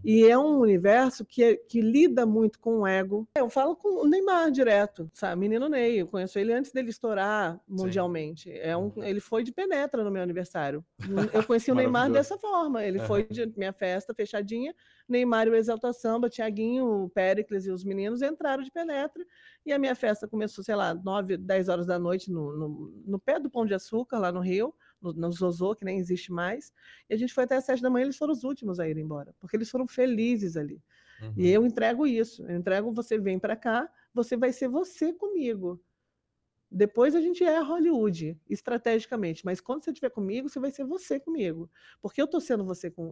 E é um universo que lida muito com o ego. Eu falo com o Neymar direto, sabe? Menino Ney, eu conheço ele antes dele estourar mundialmente. Ele foi de penetra no meu aniversário. Eu conheci o Neymar dessa forma. Ele foi de minha festa fechadinha, Neymar e o Exalta Samba, Thiaguinho, o Péricles e os meninos entraram de penetra. E a minha festa começou, sei lá, 9, 10 horas da noite no pé do Pão de Açúcar, lá no Rio, no Zozô, que nem existe mais. E a gente foi até às 7 da manhã, eles foram os últimos a ir embora, porque eles foram felizes ali. E eu entrego isso. Eu entrego, você vem para cá, você vai ser você comigo. Depois a gente é Hollywood, estrategicamente, mas quando você estiver comigo, você vai ser você comigo, porque eu estou sendo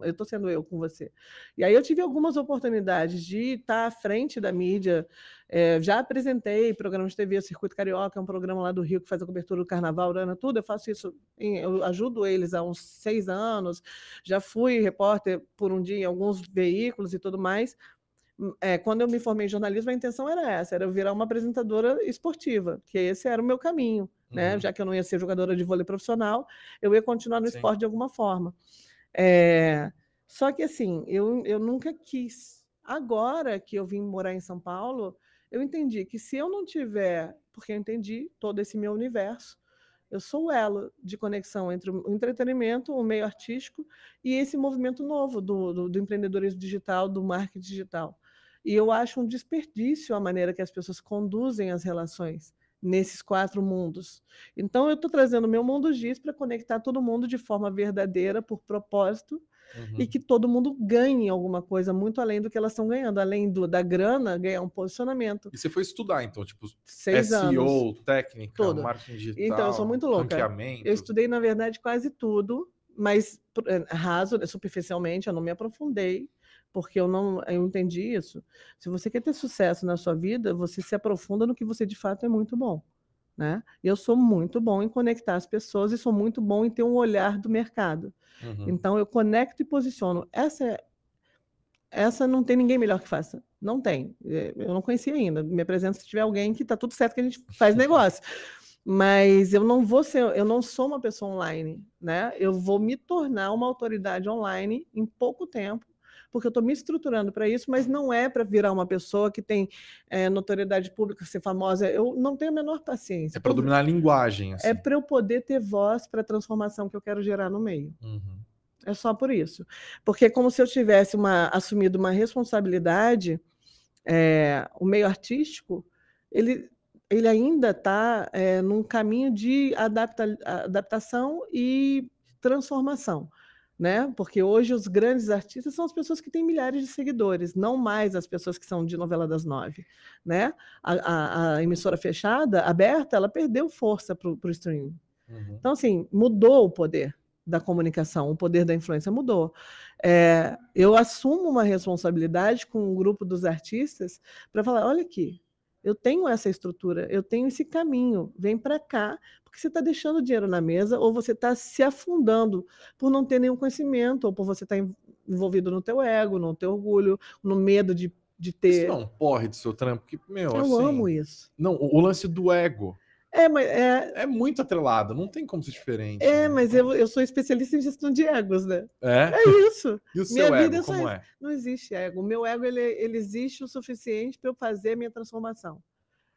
eu estou sendo eu com você. E aí eu tive algumas oportunidades de estar à frente da mídia, já apresentei programas de TV, o Circuito Carioca, é um programa lá do Rio que faz a cobertura do Carnaval, tudo, eu faço isso, eu ajudo eles há uns 6 anos, já fui repórter por um dia em alguns veículos e tudo mais. Quando eu me formei em jornalismo, a intenção era essa, era eu virar uma apresentadora esportiva, que esse era o meu caminho, né? Já que eu não ia ser jogadora de vôlei profissional, eu ia continuar no esporte de alguma forma. Só que, assim, eu nunca quis. Agora que eu vim morar em São Paulo, eu entendi que se eu não tiver, porque eu entendi todo esse meu universo, eu sou o elo de conexão entre o entretenimento, o meio artístico e esse movimento novo do empreendedorismo digital, do marketing digital. E eu acho um desperdício a maneira que as pessoas conduzem as relações nesses 4 mundos. Então, eu estou trazendo o meu mundo Giz para conectar todo mundo de forma verdadeira, por propósito, e que todo mundo ganhe alguma coisa muito além do que elas estão ganhando, além da grana, ganhar um posicionamento. E você foi estudar, então, tipo, 6 anos. SEO, técnica, tudo. Marketing digital, então, eu sou muito louca. ranqueamento. Eu estudei, na verdade, quase tudo, mas raso, superficialmente, eu não me aprofundei, porque eu entendi isso. Se você quer ter sucesso na sua vida, você se aprofunda no que você de fato é muito bom. Né? Eu sou muito bom em conectar as pessoas e sou muito bom em ter um olhar do mercado. Então, eu conecto e posiciono. Essa não tem ninguém melhor que faça. Não tem. Eu não conhecia ainda. Me apresento se tiver alguém que está tudo certo que a gente faz negócio. Mas eu não sou uma pessoa online, né? Eu vou me tornar uma autoridade online em pouco tempo, porque eu estou me estruturando para isso, mas não é para virar uma pessoa que tem notoriedade pública, ser famosa. Eu não tenho a menor paciência. É para dominar a linguagem. Assim. É para eu poder ter voz para a transformação que eu quero gerar no meio. É só por isso. Porque é como se eu tivesse assumido uma responsabilidade, o meio artístico, ele ainda está num caminho de adaptação e transformação. Né? Porque hoje os grandes artistas são as pessoas que têm milhares de seguidores, não mais as pessoas que são de novela das 9. Né? A emissora fechada, aberta, ela perdeu força para o streaming. Então, assim, mudou o poder da comunicação, o poder da influência mudou. Eu assumo uma responsabilidade com o grupo dos artistas para falar, olha aqui, eu tenho essa estrutura, eu tenho esse caminho, vem para cá, porque você está deixando dinheiro na mesa ou você está se afundando por não ter nenhum conhecimento ou por você estar envolvido no teu ego, no teu orgulho, no medo de Isso ter... não é um porre do seu trampo? Que, meu, Eu assim... amo isso. Não, o lance do ego Mas é muito atrelado, não tem como ser diferente, né? mas eu sou especialista em gestão de egos, né? É? É isso. E o Minha seu vida ego, é só como isso. é? Não existe ego. O meu ego, ele existe o suficiente para eu fazer a minha transformação.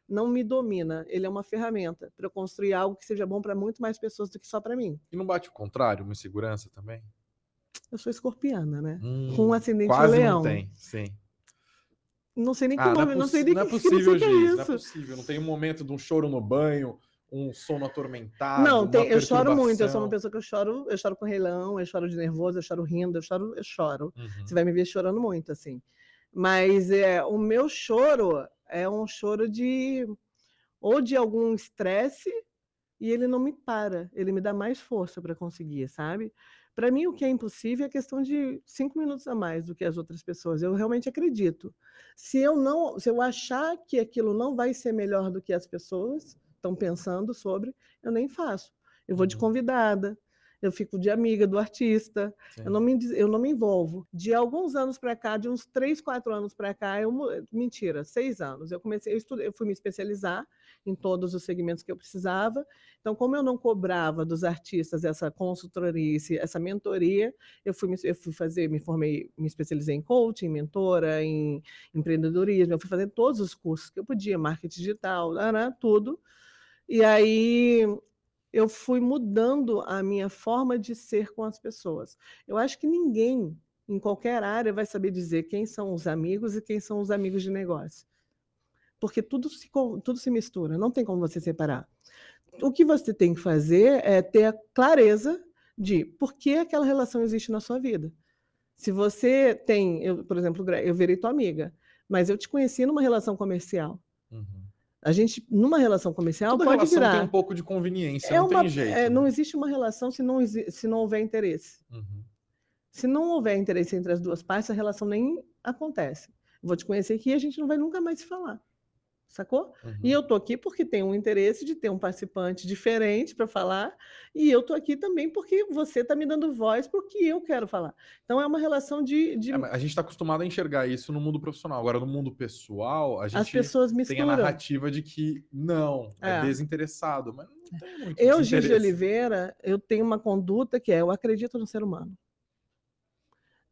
Não me domina. Ele é uma ferramenta para eu construir algo que seja bom para muito mais pessoas do que só para mim. E não bate o contrário, uma insegurança também? Eu sou escorpiana, né? Com um ascendente em Quase não leão. tem, sim. Não sei nem que Ah, nome, não sei nem não é que significa possível, Giz, não é isso. possível. Não tem um momento de um choro no banho, um sono atormentado, Não, uma eu choro muito. Eu sou uma perturbação. pessoa que eu choro com Rei Leão, eu choro de nervoso, eu choro rindo, eu choro. Uhum. Você vai me ver chorando muito, assim. Mas o meu choro é um choro ou de algum estresse, e ele não me para, ele me dá mais força para conseguir, sabe? Para mim, o que é impossível é a questão de 5 minutos a mais do que as outras pessoas. Eu realmente acredito. Se eu achar que aquilo não vai ser melhor do que as pessoas estão pensando sobre, eu nem faço. Eu vou de convidada, eu fico de amiga do artista, Sim. eu não me envolvo. De alguns anos para cá, de uns 3, 4 anos para cá, mentira, 6 anos, eu fui me especializar em todos os segmentos que eu precisava. Então, como eu não cobrava dos artistas essa consultoria, essa mentoria, eu fui fazer, me formei, me especializei em coaching, mentora, em empreendedorismo, eu fui fazendo todos os cursos que eu podia, marketing digital, tudo. E aí eu fui mudando a minha forma de ser com as pessoas. Eu acho que ninguém, em qualquer área, vai saber dizer quem são os amigos e quem são os amigos de negócio. Porque tudo se mistura, não tem como você separar. O que você tem que fazer é ter a clareza de por que aquela relação existe na sua vida. Se você tem, por exemplo, eu virei tua amiga, mas eu te conheci numa relação comercial. Uhum. A gente, numa relação comercial, Toda pode relação virar. tem um pouco de conveniência, não tem jeito. Não né? existe uma relação se não houver interesse. Uhum. Se não houver interesse entre as duas partes, a relação nem acontece. Vou te conhecer aqui e a gente não vai nunca mais se falar. Sacou? Uhum. E eu tô aqui porque tem um interesse de ter um participante diferente para falar, e eu tô aqui também porque você tá me dando voz para o que eu quero falar. Então é uma relação de... A gente está acostumado a enxergar isso no mundo profissional. Agora, no mundo pessoal, a As gente pessoas tem a misturam. narrativa de que não, é desinteressado, mas não tem muito Eu, desinteresse. Gigi Oliveira, eu tenho uma conduta que eu acredito no ser humano.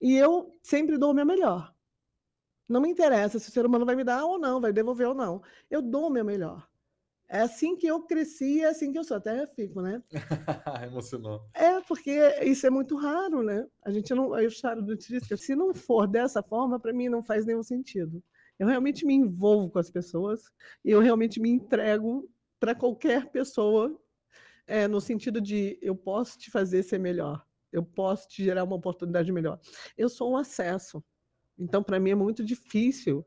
E eu sempre dou o meu melhor. Não me interessa se o ser humano vai me dar ou não, vai devolver ou não. Eu dou o meu melhor. É assim que eu cresci, é assim que eu sou. Até fico, né? Emocionou. Porque isso é muito raro, né? A gente não... Aí o Charles disse que se não for dessa forma, para mim não faz nenhum sentido. Eu realmente me envolvo com as pessoas e eu realmente me entrego para qualquer pessoa, no sentido de eu posso te fazer ser melhor, eu posso te gerar uma oportunidade melhor. Eu sou um acesso. Então, para mim, é muito difícil.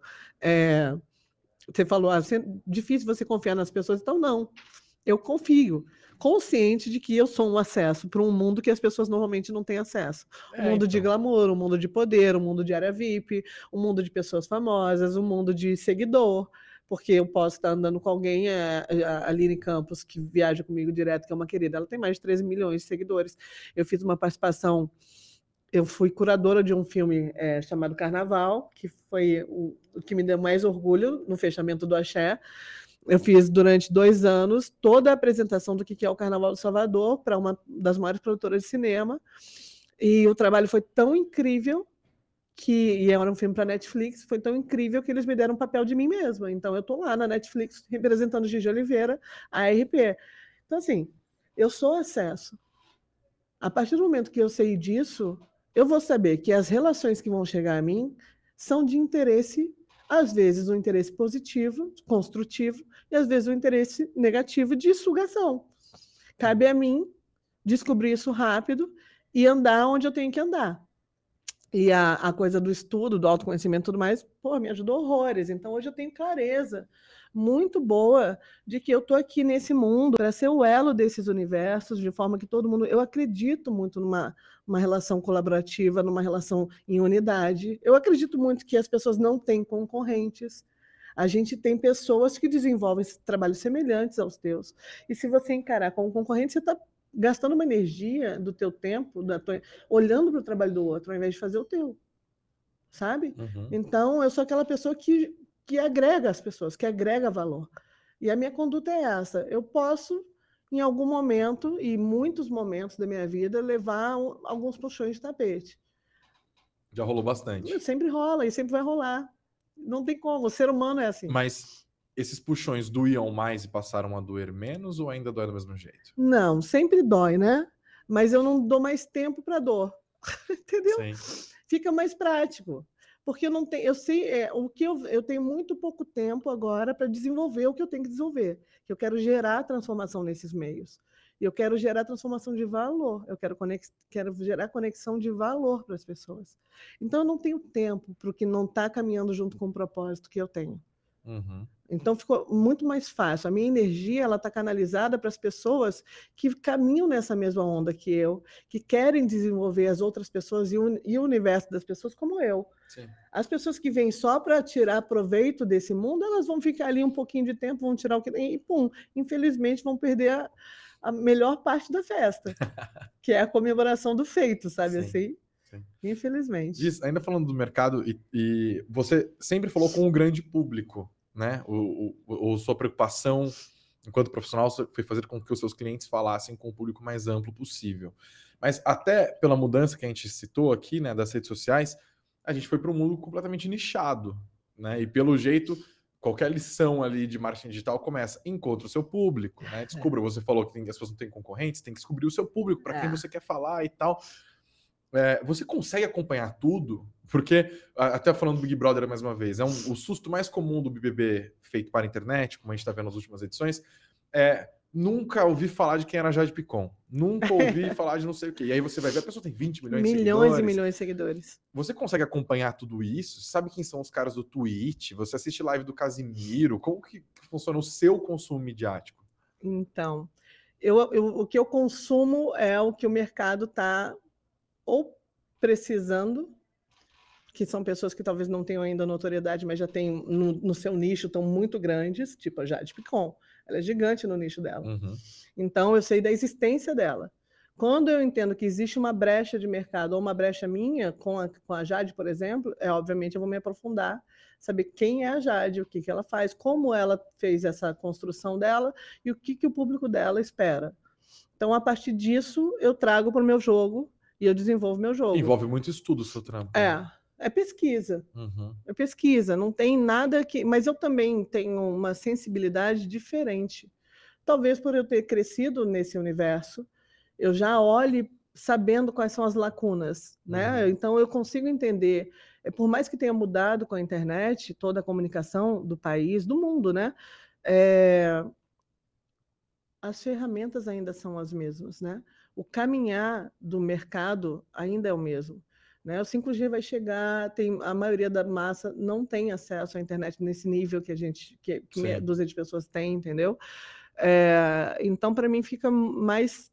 Você falou, difícil você confiar nas pessoas. Então, não. Eu confio, consciente de que eu sou um acesso para um mundo que as pessoas normalmente não têm acesso. Um mundo de glamour, um mundo de poder, um mundo de área VIP, um mundo de pessoas famosas, um mundo de seguidor. Porque eu posso estar andando com alguém, a Aline Campos, que viaja comigo direto, que é uma querida, ela tem mais de 13 milhões de seguidores. Eu fiz uma participação... Eu fui curadora de um filme chamado Carnaval, que foi o que me deu mais orgulho no fechamento do Axé. Eu fiz durante 2 anos toda a apresentação do que é o Carnaval de Salvador para uma das maiores produtoras de cinema. E o trabalho foi tão incrível e era um filme para Netflix, foi tão incrível que eles me deram um papel de mim mesma. Então eu estou lá na Netflix representando Gigi Oliveira, a RP. Então, assim, eu sou acesso. A partir do momento que eu sei disso, eu vou saber que as relações que vão chegar a mim são de interesse, às vezes um interesse positivo, construtivo, e às vezes um interesse negativo de sugação. Cabe a mim descobrir isso rápido e andar onde eu tenho que andar. E a coisa do estudo, do autoconhecimento e tudo mais, me ajudou horrores. Então, hoje eu tenho clareza muito boa de que eu estou aqui nesse mundo para ser o elo desses universos, de forma que todo mundo... Eu acredito muito numa relação colaborativa, numa relação em unidade. Eu acredito muito que as pessoas não têm concorrentes. A gente tem pessoas que desenvolvem trabalhos semelhantes aos teus. E se você encarar como concorrente, você está gastando uma energia do teu tempo, olhando para o trabalho do outro, ao invés de fazer o teu, sabe? Uhum. Então, eu sou aquela pessoa que agrega as pessoas, que agrega valor. E a minha conduta é essa. Eu posso, em algum momento, e muitos momentos da minha vida, levar alguns puxões de tapete. Já rolou bastante. Sempre rola e sempre vai rolar. Não tem como, o ser humano é assim. Mas esses puxões doíam mais e passaram a doer menos ou ainda dói do mesmo jeito? Não, sempre dói, né? Mas eu não dou mais tempo para dor. Entendeu? Sim. Fica mais prático. Porque eu não tenho, eu sei, o que eu tenho muito pouco tempo agora para desenvolver o que eu tenho que desenvolver. Que eu quero gerar transformação nesses meios. E eu quero gerar transformação de valor. Eu quero gerar conexão de valor para as pessoas. Então eu não tenho tempo para o que não está caminhando junto com o propósito que eu tenho. Uhum. Então ficou muito mais fácil. A minha energia ela está canalizada para as pessoas que caminham nessa mesma onda que eu, que querem desenvolver as outras pessoas e o universo das pessoas como eu. Sim. As pessoas que vêm só para tirar proveito desse mundo, elas vão ficar ali um pouquinho de tempo, vão tirar o que tem e, pum, infelizmente vão perder a melhor parte da festa, que é a comemoração do feito, sabe assim? Sim. Infelizmente. Diz, ainda falando do mercado, e você sempre falou com o grande público, né? Sua preocupação enquanto profissional foi fazer com que os seus clientes falassem com o público mais amplo possível. Mas até pela mudança que a gente citou aqui, né, das redes sociais, a gente foi para um mundo completamente nichado, né? E pelo jeito, qualquer lição ali de marketing digital começa, encontra o seu público, né? Descubra, você falou que as pessoas não têm concorrentes, tem que descobrir o seu público, para quem você quer falar e tal. Você consegue acompanhar tudo? Porque, até falando do Big Brother mais uma vez, o susto mais comum do BBB feito para a internet, como a gente está vendo nas últimas edições, nunca ouvi falar de quem era Jade Picon. Nunca ouvi falar de não sei o quê. E aí você vai ver, a pessoa tem 20 milhões de seguidores. Milhões e milhões de seguidores. Você consegue acompanhar tudo isso? Você sabe quem são os caras do Twitch? Você assiste live do Casimiro? Como que funciona o seu consumo midiático? Então, o que eu consumo é o que o mercado está ou precisando, que são pessoas que talvez não tenham ainda notoriedade, mas já têm no seu nicho, estão muito grandes, tipo a Jade Picon. Ela é gigante no nicho dela. Uhum. Então, eu sei da existência dela. Quando eu entendo que existe uma brecha de mercado ou uma brecha minha com a Jade, por exemplo, obviamente eu vou me aprofundar, saber quem é a Jade, o que ela faz, como ela fez essa construção dela e o que o público dela espera. Então, a partir disso, eu trago para o meu jogo e eu desenvolvo meu jogo. Envolve muito estudo o seu trampo. É pesquisa. Uhum. É pesquisa, não tem nada que... Mas eu também tenho uma sensibilidade diferente. Talvez por eu ter crescido nesse universo, eu já olhe sabendo quais são as lacunas, né? Uhum. Então eu consigo entender, por mais que tenha mudado com a internet, toda a comunicação do país, do mundo, né? As ferramentas ainda são as mesmas, né? O caminhar do mercado ainda é o mesmo. Né? O 5G vai chegar, a maioria da massa não tem acesso à internet nesse nível que meia dúzia de pessoas tem, entendeu? Então, para mim, fica mais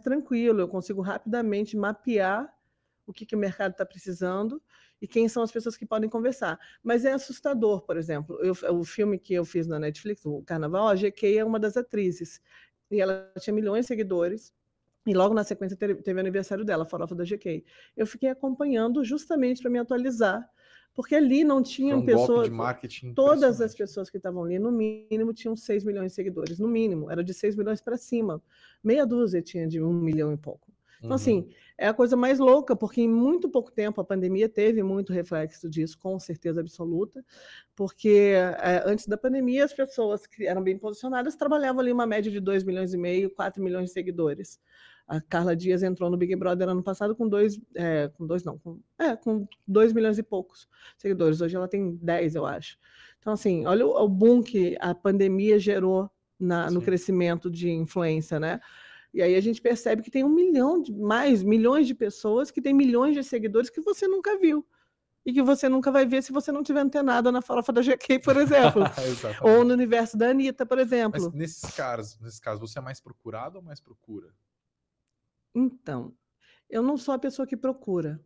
tranquilo, eu consigo rapidamente mapear o que o mercado está precisando e quem são as pessoas que podem conversar. Mas é assustador, por exemplo, o filme que eu fiz na Netflix, o Carnaval, a GK é uma das atrizes, e ela tinha milhões de seguidores, e logo na sequência teve o aniversário dela, a farofa da GK. Eu fiquei acompanhando justamente para me atualizar, porque ali não tinham pessoas... Golpe de marketing todas as pessoas que estavam ali, no mínimo, tinham 6 milhões de seguidores, no mínimo, era de 6 milhões para cima. Meia dúzia tinha de 1 milhão e pouco. Então, assim, é a coisa mais louca, porque em muito pouco tempo a pandemia teve muito reflexo disso, com certeza absoluta, porque antes da pandemia as pessoas que eram bem posicionadas trabalhavam ali uma média de 2 milhões e meio, 4 milhões de seguidores. A Carla Dias entrou no Big Brother ano passado com 2 milhões e poucos seguidores. Hoje ela tem 10, eu acho. Então, assim, olha o boom que a pandemia gerou no crescimento de influência, né? E aí a gente percebe que tem milhões de pessoas que têm milhões de seguidores que você nunca viu. E que você nunca vai ver se você não tiver antenado na farofa da GK, por exemplo. Ou no universo da Anitta, por exemplo. Mas nesses casos, você é mais procurado ou mais procura? Então, eu não sou a pessoa que procura.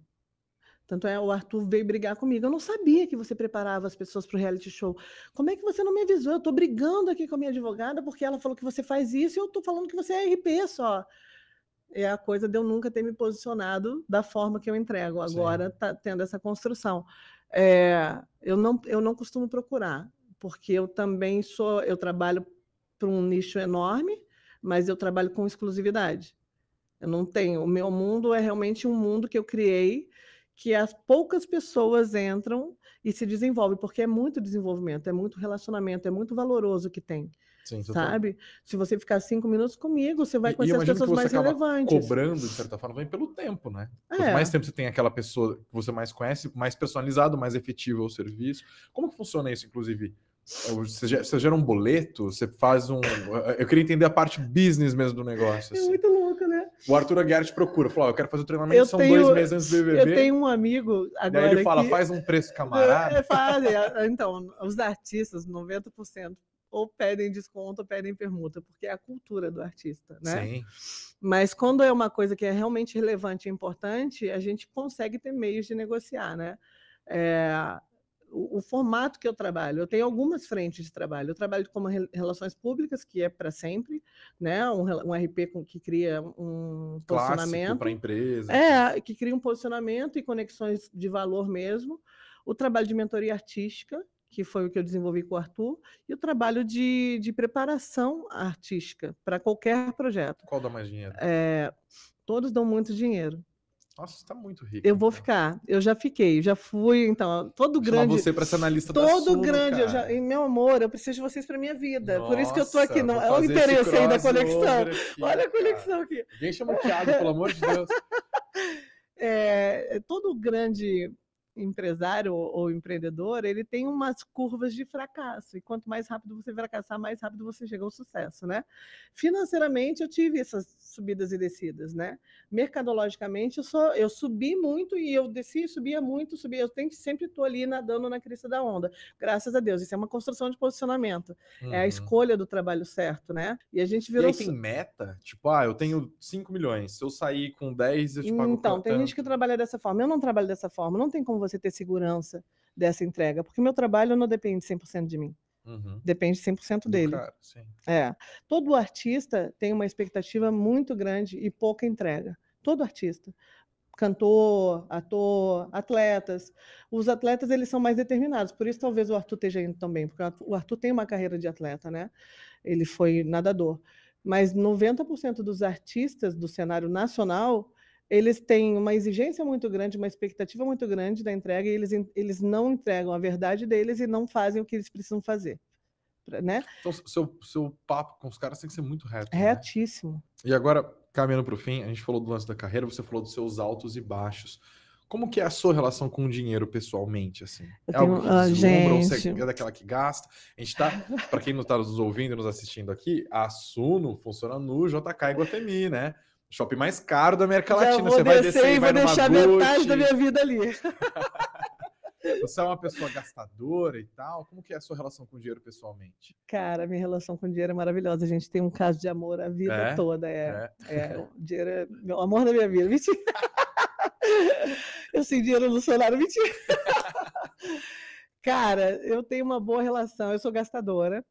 Tanto é, o Arthur veio brigar comigo. Eu não sabia que você preparava as pessoas para o reality show. Como é que você não me avisou? Eu estou brigando aqui com a minha advogada porque ela falou que você faz isso e eu estou falando que você é RP só. É a coisa de eu nunca ter me posicionado da forma que eu entrego. Agora está tendo essa construção. Eu não costumo procurar, porque eu também eu trabalho para um nicho enorme, mas eu trabalho com exclusividade. Eu não tenho. O meu mundo é realmente um mundo que eu criei, que as poucas pessoas entram e se desenvolvem, porque é muito desenvolvimento, é muito relacionamento, é muito valoroso que tem. Sim, sabe? Se você ficar 5 minutos comigo, você vai conhecer as imagino pessoas que você mais acaba relevantes. cobrando, de certa forma, também pelo tempo, né? Quanto mais tempo você tem aquela pessoa que você mais conhece, mais personalizado, mais efetivo é o serviço. Como que funciona isso, inclusive? Você gera um boleto? Você faz um... Eu queria entender a parte business mesmo do negócio. Assim. É muito louco, né? O Arthur Aguiar te procura, falou, eu quero fazer o treinamento, são 2 meses antes do BBB. Eu tenho um amigo agora. Daí ele fala, faz um preço camarada. Então, os artistas, 90%, ou pedem desconto ou pedem permuta, porque é a cultura do artista, né? Sim. Mas quando é uma coisa que é realmente relevante e importante, a gente consegue ter meios de negociar, né? O formato que eu trabalho, eu tenho algumas frentes de trabalho. Eu trabalho como relações públicas, que é para sempre, né? Um RP que cria um posicionamento para a empresa. Que cria um posicionamento e conexões de valor mesmo. O trabalho de mentoria artística, que foi o que eu desenvolvi com o Arthur, e o trabalho de preparação artística para qualquer projeto. Qual dá mais dinheiro? Todos dão muito dinheiro. Nossa, você está muito rico. Eu vou ficar, eu já fiquei, já fui, então, todo grande... Chamar você para ser analista da Suno, todo grande, meu amor, eu preciso de vocês para minha vida. Nossa, por isso que eu estou aqui, não, é o interesse aí da conexão. Aqui, olha a conexão aqui. Ninguém chama o Thiago, pelo amor de Deus. Todo grande empresário ou empreendedor, ele tem umas curvas de fracasso, e quanto mais rápido você fracassar, mais rápido você chega ao sucesso, né? Financeiramente, eu tive essas subidas e descidas, né? Mercadologicamente, eu subi muito e eu desci, subia muito, eu sempre estou ali nadando na crista da onda, graças a Deus. Isso é uma construção de posicionamento, é a escolha do trabalho certo, né? E a gente virou... E aí tem meta? Tipo, eu tenho 5 milhões, se eu sair com 10, eu te pago Então, tem gente que trabalha dessa forma. Eu não trabalho dessa forma. Não tem como você ter segurança dessa entrega, porque o meu trabalho não depende 100% de mim. Depende 100% dele. Cara, sim. Todo artista tem uma expectativa muito grande e pouca entrega. Todo artista. Cantor, ator, atletas. Os atletas, eles são mais determinados. Por isso, talvez o Arthur esteja indo também, porque o Arthur tem uma carreira de atleta, né? Ele foi nadador. Mas 90% dos artistas do cenário nacional, eles têm uma exigência muito grande, uma expectativa muito grande da entrega, e eles não entregam a verdade deles e não fazem o que eles precisam fazer. Né? Então, seu papo com os caras tem que ser muito reto. Retíssimo. Né? E agora, caminhando para o fim, a gente falou do lance da carreira, você falou dos seus altos e baixos. Como que é a sua relação com o dinheiro pessoalmente, assim? Algo que deslumbra ou você é daquela que gasta? A gente tá, para quem não está nos ouvindo e nos assistindo aqui, a Suno funciona no JK Iguatemi, né? Shopping mais caro da América Latina. Você vai descer e vai deixar metade da minha vida ali. Você é uma pessoa gastadora e tal. Como que é a sua relação com o dinheiro pessoalmente? Cara, minha relação com o dinheiro é maravilhosa. A gente tem um caso de amor a vida toda. O dinheiro é meu amor da minha vida. Mentira. Eu sem dinheiro no cenário, mentira. Cara, eu tenho uma boa relação. Eu sou gastadora,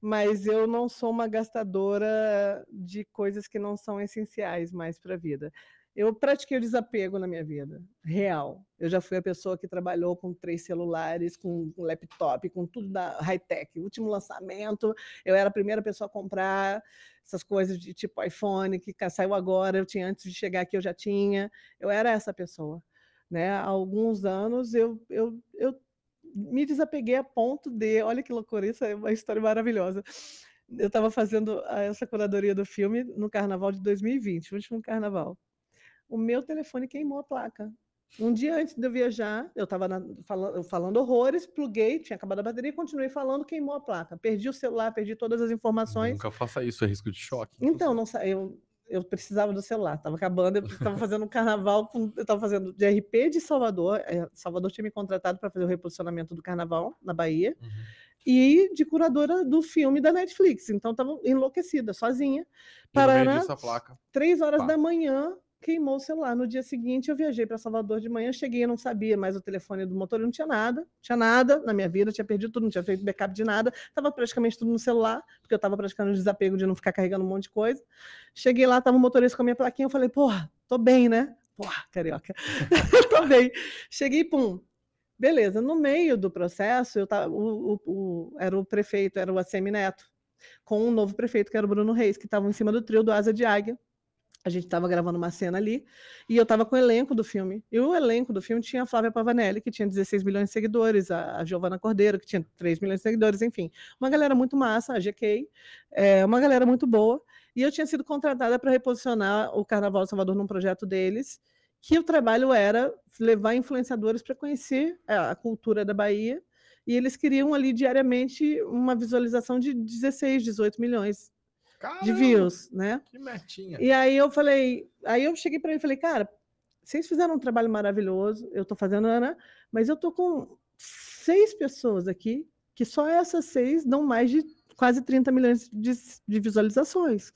mas eu não sou uma gastadora de coisas que não são essenciais mais para a vida. Eu pratiquei o desapego na minha vida, real. Eu já fui a pessoa que trabalhou com 3 celulares, com um laptop, com tudo da high-tech, último lançamento. Eu era a primeira pessoa a comprar essas coisas de tipo iPhone, que saiu agora, eu tinha antes de chegar aqui, eu já tinha. Eu era essa pessoa. Né? Há alguns anos eu me desapeguei a ponto de... Olha que loucura, isso é uma história maravilhosa. Eu estava fazendo essa curadoria do filme no carnaval de 2020, o último carnaval. O meu telefone queimou a placa. Um dia antes de eu viajar, eu estava falando horrores, pluguei, tinha acabado a bateria, continuei falando, queimou a placa. Perdi o celular, perdi todas as informações. Nunca faça isso, é risco de choque. Então, eu precisava do celular, estava acabando, eu estava fazendo um carnaval, eu estava fazendo de RP de Salvador. Salvador tinha me contratado para fazer o reposicionamento do carnaval na Bahia. E de curadora do filme da Netflix. Então, estava enlouquecida, sozinha. E no meio disso, a placa. 3 horas da manhã, queimou o celular. No dia seguinte, eu viajei para Salvador de manhã, cheguei, eu não sabia mais o telefone do motor, não tinha nada na minha vida, tinha perdido tudo, não tinha feito backup de nada, estava praticamente tudo no celular, porque eu estava praticando o desapego de não ficar carregando um monte de coisa. Cheguei lá, estava o motorista com a minha plaquinha, eu falei, porra, tô bem, né? Porra, carioca, tô bem. Cheguei, pum. Beleza, no meio do processo, era o prefeito, era o ACM Neto, com um novo prefeito, que era o Bruno Reis, que estavam em cima do trio do Asa de Águia. A gente estava gravando uma cena ali, e eu estava com o elenco do filme. E o elenco do filme tinha a Flávia Pavanelli, que tinha 16 milhões de seguidores, a Giovana Cordeiro, que tinha 3 milhões de seguidores, enfim. Uma galera muito massa, a GK, uma galera muito boa. E eu tinha sido contratada para reposicionar o Carnaval de Salvador num projeto deles, que o trabalho era levar influenciadores para conhecer a cultura da Bahia, e eles queriam ali diariamente uma visualização de 16, 18 milhões de views, né? Que metinha. E aí eu cheguei para ele e falei, cara, vocês fizeram um trabalho maravilhoso, eu estou fazendo, né? Mas eu estou com 6 pessoas aqui, que só essas 6 dão mais de quase 30 milhões de visualizações.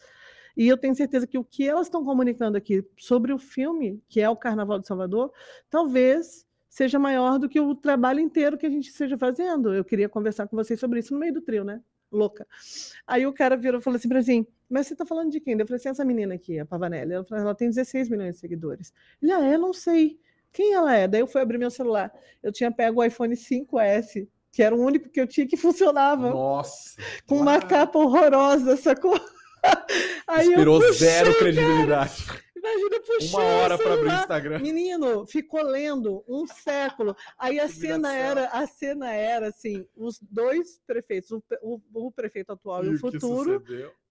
E eu tenho certeza que o que elas estão comunicando aqui sobre o filme, que é o Carnaval de Salvador, talvez seja maior do que o trabalho inteiro que a gente esteja fazendo. Eu queria conversar com vocês sobre isso no meio do trio, né? Louca. Aí o cara virou e falou assim para mim, mas você tá falando de quem? Eu falei assim, essa menina aqui, a Pavanelli. Ela tem 16 milhões de seguidores. Ele, eu não sei. Quem ela é? Daí eu fui abrir meu celular. Eu tinha pego o iPhone 5S, que era o único que eu tinha que funcionava. Nossa! Com uma capa horrorosa, sacou? Aí inspirou zero credibilidade. Imagina, puxar 1 hora para abrir o Instagram. Menino, ficou lendo um século. Aí a cena era assim, os 2 prefeitos, o prefeito atual e o futuro,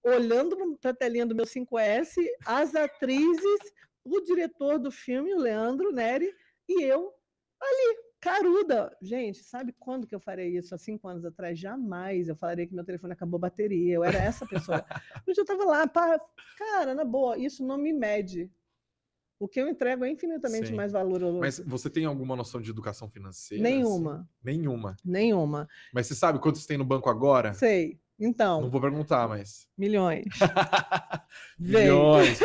olhando para a telinha do meu 5S, as atrizes, o diretor do filme, o Leandro Neri, e eu ali, caruda. Gente, sabe quando que eu farei isso? Há 5 anos atrás? Jamais eu falaria que meu telefone acabou a bateria. Eu era essa pessoa. Mas eu estava lá, cara, na boa, isso não me mede. O que eu entrego é infinitamente mais valoroso. Mas você tem alguma noção de educação financeira? Nenhuma. Assim? Nenhuma. Mas você sabe quanto você tem no banco agora? Sei. Então. Não vou perguntar, mas. Milhões. milhões.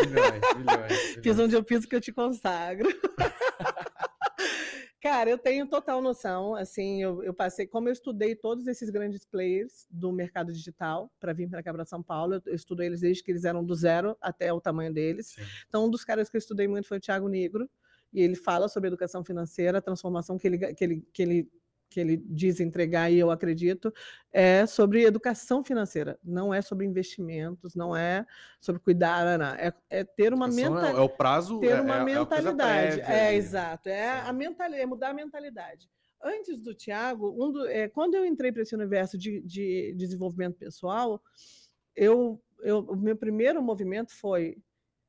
Piso onde eu piso que eu te consagro. Cara, eu tenho total noção, assim, eu passei, como eu estudei todos esses grandes players do mercado digital para vir para cá para São Paulo, eu estudei eles desde que eles eram do zero até o tamanho deles. Sim. Então, um dos caras que eu estudei muito foi o Thiago Negro, e ele fala sobre educação financeira, a transformação que ele diz entregar, e eu acredito, é sobre educação financeira, não é sobre investimentos, não é sobre cuidar, não. É ter uma mentalidade. É o prazo, ter uma mentalidade. Exato. É mudar a mentalidade. Antes do Thiago, quando eu entrei para esse universo de desenvolvimento pessoal, o meu primeiro movimento foi: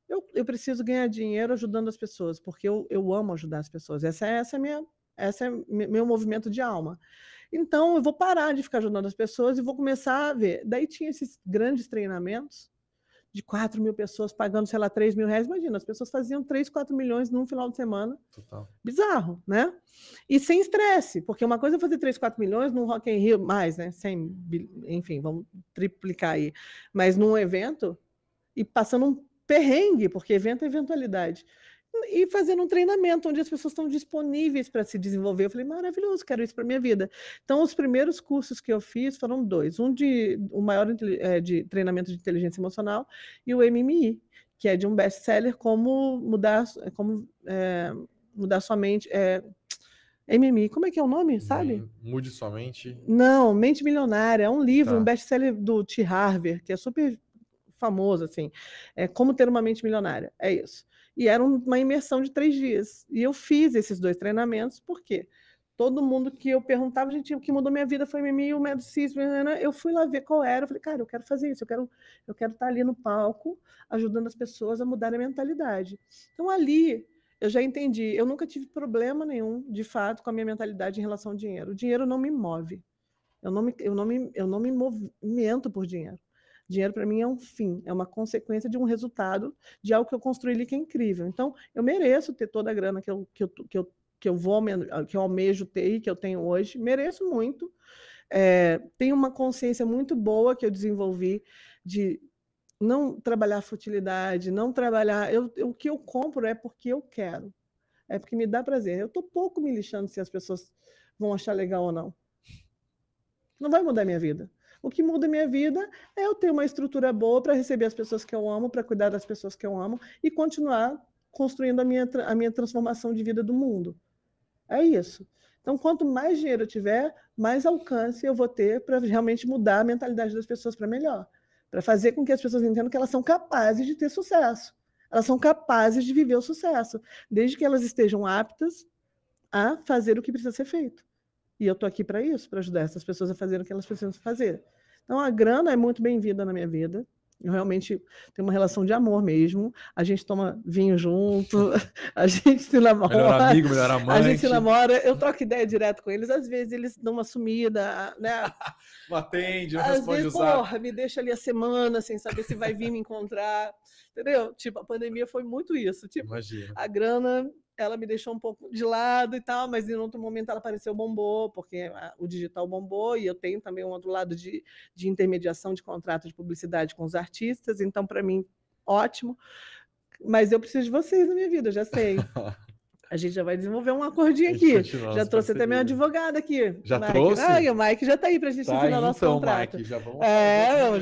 eu preciso ganhar dinheiro ajudando as pessoas, porque eu amo ajudar as pessoas. Esse é meu movimento de alma. Então, eu vou parar de ficar ajudando as pessoas e vou começar a ver. Daí tinha esses grandes treinamentos de 4 mil pessoas pagando, sei lá, 3 mil reais. Imagina, as pessoas faziam 3, 4 milhões num final de semana. Total. Bizarro, né? E sem estresse, porque uma coisa é fazer 3, 4 milhões num Rock in Rio, mais, né? Enfim, vamos triplicar aí. Mas num evento, e passando um perrengue, porque evento é eventualidade. E fazendo um treinamento onde as pessoas estão disponíveis para se desenvolver. Eu falei, maravilhoso, quero isso para minha vida. Então, os primeiros cursos que eu fiz foram 2. O maior de treinamento de inteligência emocional, e o MMI, que é de um best-seller, como mudar sua mente. MMI, como é que é o nome, sabe? Mude sua mente. Não, Mente Milionária. É um livro, um best-seller do T. Harvey, que é super famoso, assim. É Como Ter uma Mente Milionária. É isso. E era uma imersão de 3 dias. E eu fiz esses 2 treinamentos, por quê? Todo mundo que eu perguntava, gente, o que mudou minha vida foi MMI, o método CIS, eu fui lá ver qual era, eu falei, cara, eu quero fazer isso, eu quero estar ali no palco, ajudando as pessoas a mudar a mentalidade. Então, ali, eu já entendi, eu nunca tive problema nenhum, de fato, com a minha mentalidade em relação ao dinheiro. O dinheiro não me move. Eu não me movimento por dinheiro. Dinheiro, para mim, é um fim, é uma consequência de um resultado de algo que eu construí ali que é incrível. Então, eu mereço ter toda a grana que eu almejo ter e que eu tenho hoje, mereço muito. Tenho uma consciência muito boa que eu desenvolvi de não trabalhar futilidade, não trabalhar... o que eu compro é porque eu quero. É porque me dá prazer. Eu estou pouco me lixando se as pessoas vão achar legal ou não. Não vai mudar minha vida. O que muda minha vida é eu ter uma estrutura boa para receber as pessoas que eu amo, para cuidar das pessoas que eu amo e continuar construindo a minha transformação de vida do mundo. É isso. Então, quanto mais dinheiro eu tiver, mais alcance eu vou ter para realmente mudar a mentalidade das pessoas para melhor. Para fazer com que as pessoas entendam que elas são capazes de ter sucesso. Elas são capazes de viver o sucesso, desde que elas estejam aptas a fazer o que precisa ser feito. E eu estou aqui para isso, para ajudar essas pessoas a fazerem o que elas precisam fazer. Então, a grana é muito bem-vinda na minha vida. Eu realmente tenho uma relação de amor mesmo. A gente toma vinho junto, a gente se namora. Melhor amigo, melhor amante. A gente se namora, eu troco ideia direto com eles. Às vezes eles dão uma sumida, né? Não atende, não Às responde vezes, o zap. porra, me deixa ali a semana sem saber se vai vir me encontrar. Entendeu? Tipo, a pandemia foi muito isso. Tipo, Imagina. a grana, ela me deixou um pouco de lado e tal, mas em outro momento ela apareceu, bombou, porque o digital bombou, e eu tenho também um outro lado de intermediação de contrato de publicidade com os artistas, então, para mim, ótimo. Mas eu preciso de vocês na minha vida, eu já sei. A gente já vai desenvolver um acordinho aqui. Já trouxe até minha advogada aqui. Já Mike. trouxe? Ah, o Mike já está aí para a gente assinar nosso contrato. Mike, já vamos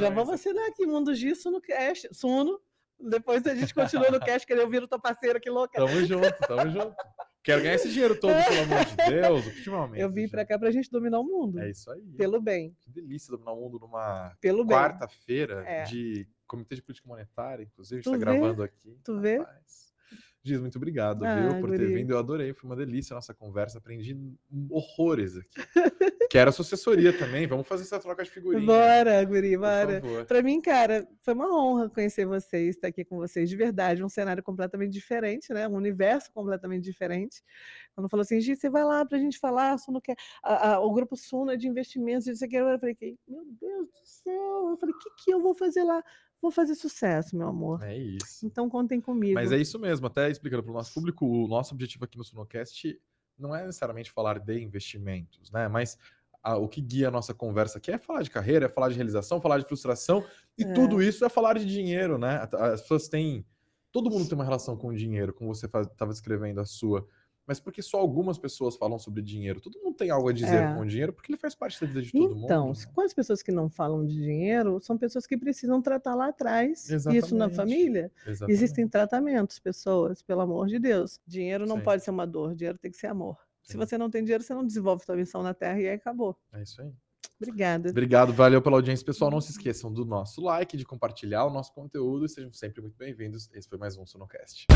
já vamos assinar aqui, Mundo G, Suno Cash, Suno. Depois a gente continua no cash, querer ouvir o teu parceiro, que louca. Tamo junto. Quero ganhar esse dinheiro todo, pelo amor de Deus, ultimamente. Eu vim pra cá pra gente dominar o mundo. É isso aí. Pelo bem. Que delícia dominar o mundo numa quarta-feira de Comitê de Política Monetária, inclusive, a gente Tu tá gravando aqui. Tu vê? Giz, muito obrigado, viu, por ter vindo. Eu adorei, foi uma delícia a nossa conversa, aprendi horrores aqui. Quero a sua assessoria também, vamos fazer essa troca de figurinha. Bora, guri, bora. Pra mim, cara, foi uma honra conhecer vocês, estar aqui com vocês, de verdade, um cenário completamente diferente, né? Um universo completamente diferente. Quando falou assim, Giz, você vai lá pra gente falar, Suno quer... o grupo Suno é de investimentos, isso aqui, eu falei, meu Deus do céu, eu falei, o que eu vou fazer lá? Vou fazer sucesso, meu amor. É isso. Então contem comigo. Mas é isso mesmo, até explicando para o nosso público, o nosso objetivo aqui no Sunocast não é necessariamente falar de investimentos, né? Mas o que guia a nossa conversa aqui é falar de carreira, é falar de realização, falar de frustração, e tudo isso é falar de dinheiro, né? As pessoas têm... Todo mundo tem uma relação com o dinheiro, como você estava descrevendo a sua. Mas porque só algumas pessoas falam sobre dinheiro? Todo mundo tem algo a dizer com o dinheiro, porque ele faz parte da vida de todo mundo. Então, quantas pessoas que não falam de dinheiro são pessoas que precisam tratar lá atrás. Exatamente. Isso na família. Exatamente. Existem tratamentos, pessoas, pelo amor de Deus. Dinheiro não pode ser uma dor, dinheiro tem que ser amor. Sim. Se você não tem dinheiro, você não desenvolve sua missão na Terra e aí acabou. É isso aí. Obrigada. Obrigado, valeu pela audiência, pessoal. Não se esqueçam do nosso like, de compartilhar o nosso conteúdo e sejam sempre muito bem-vindos. Esse foi mais um Sunocast.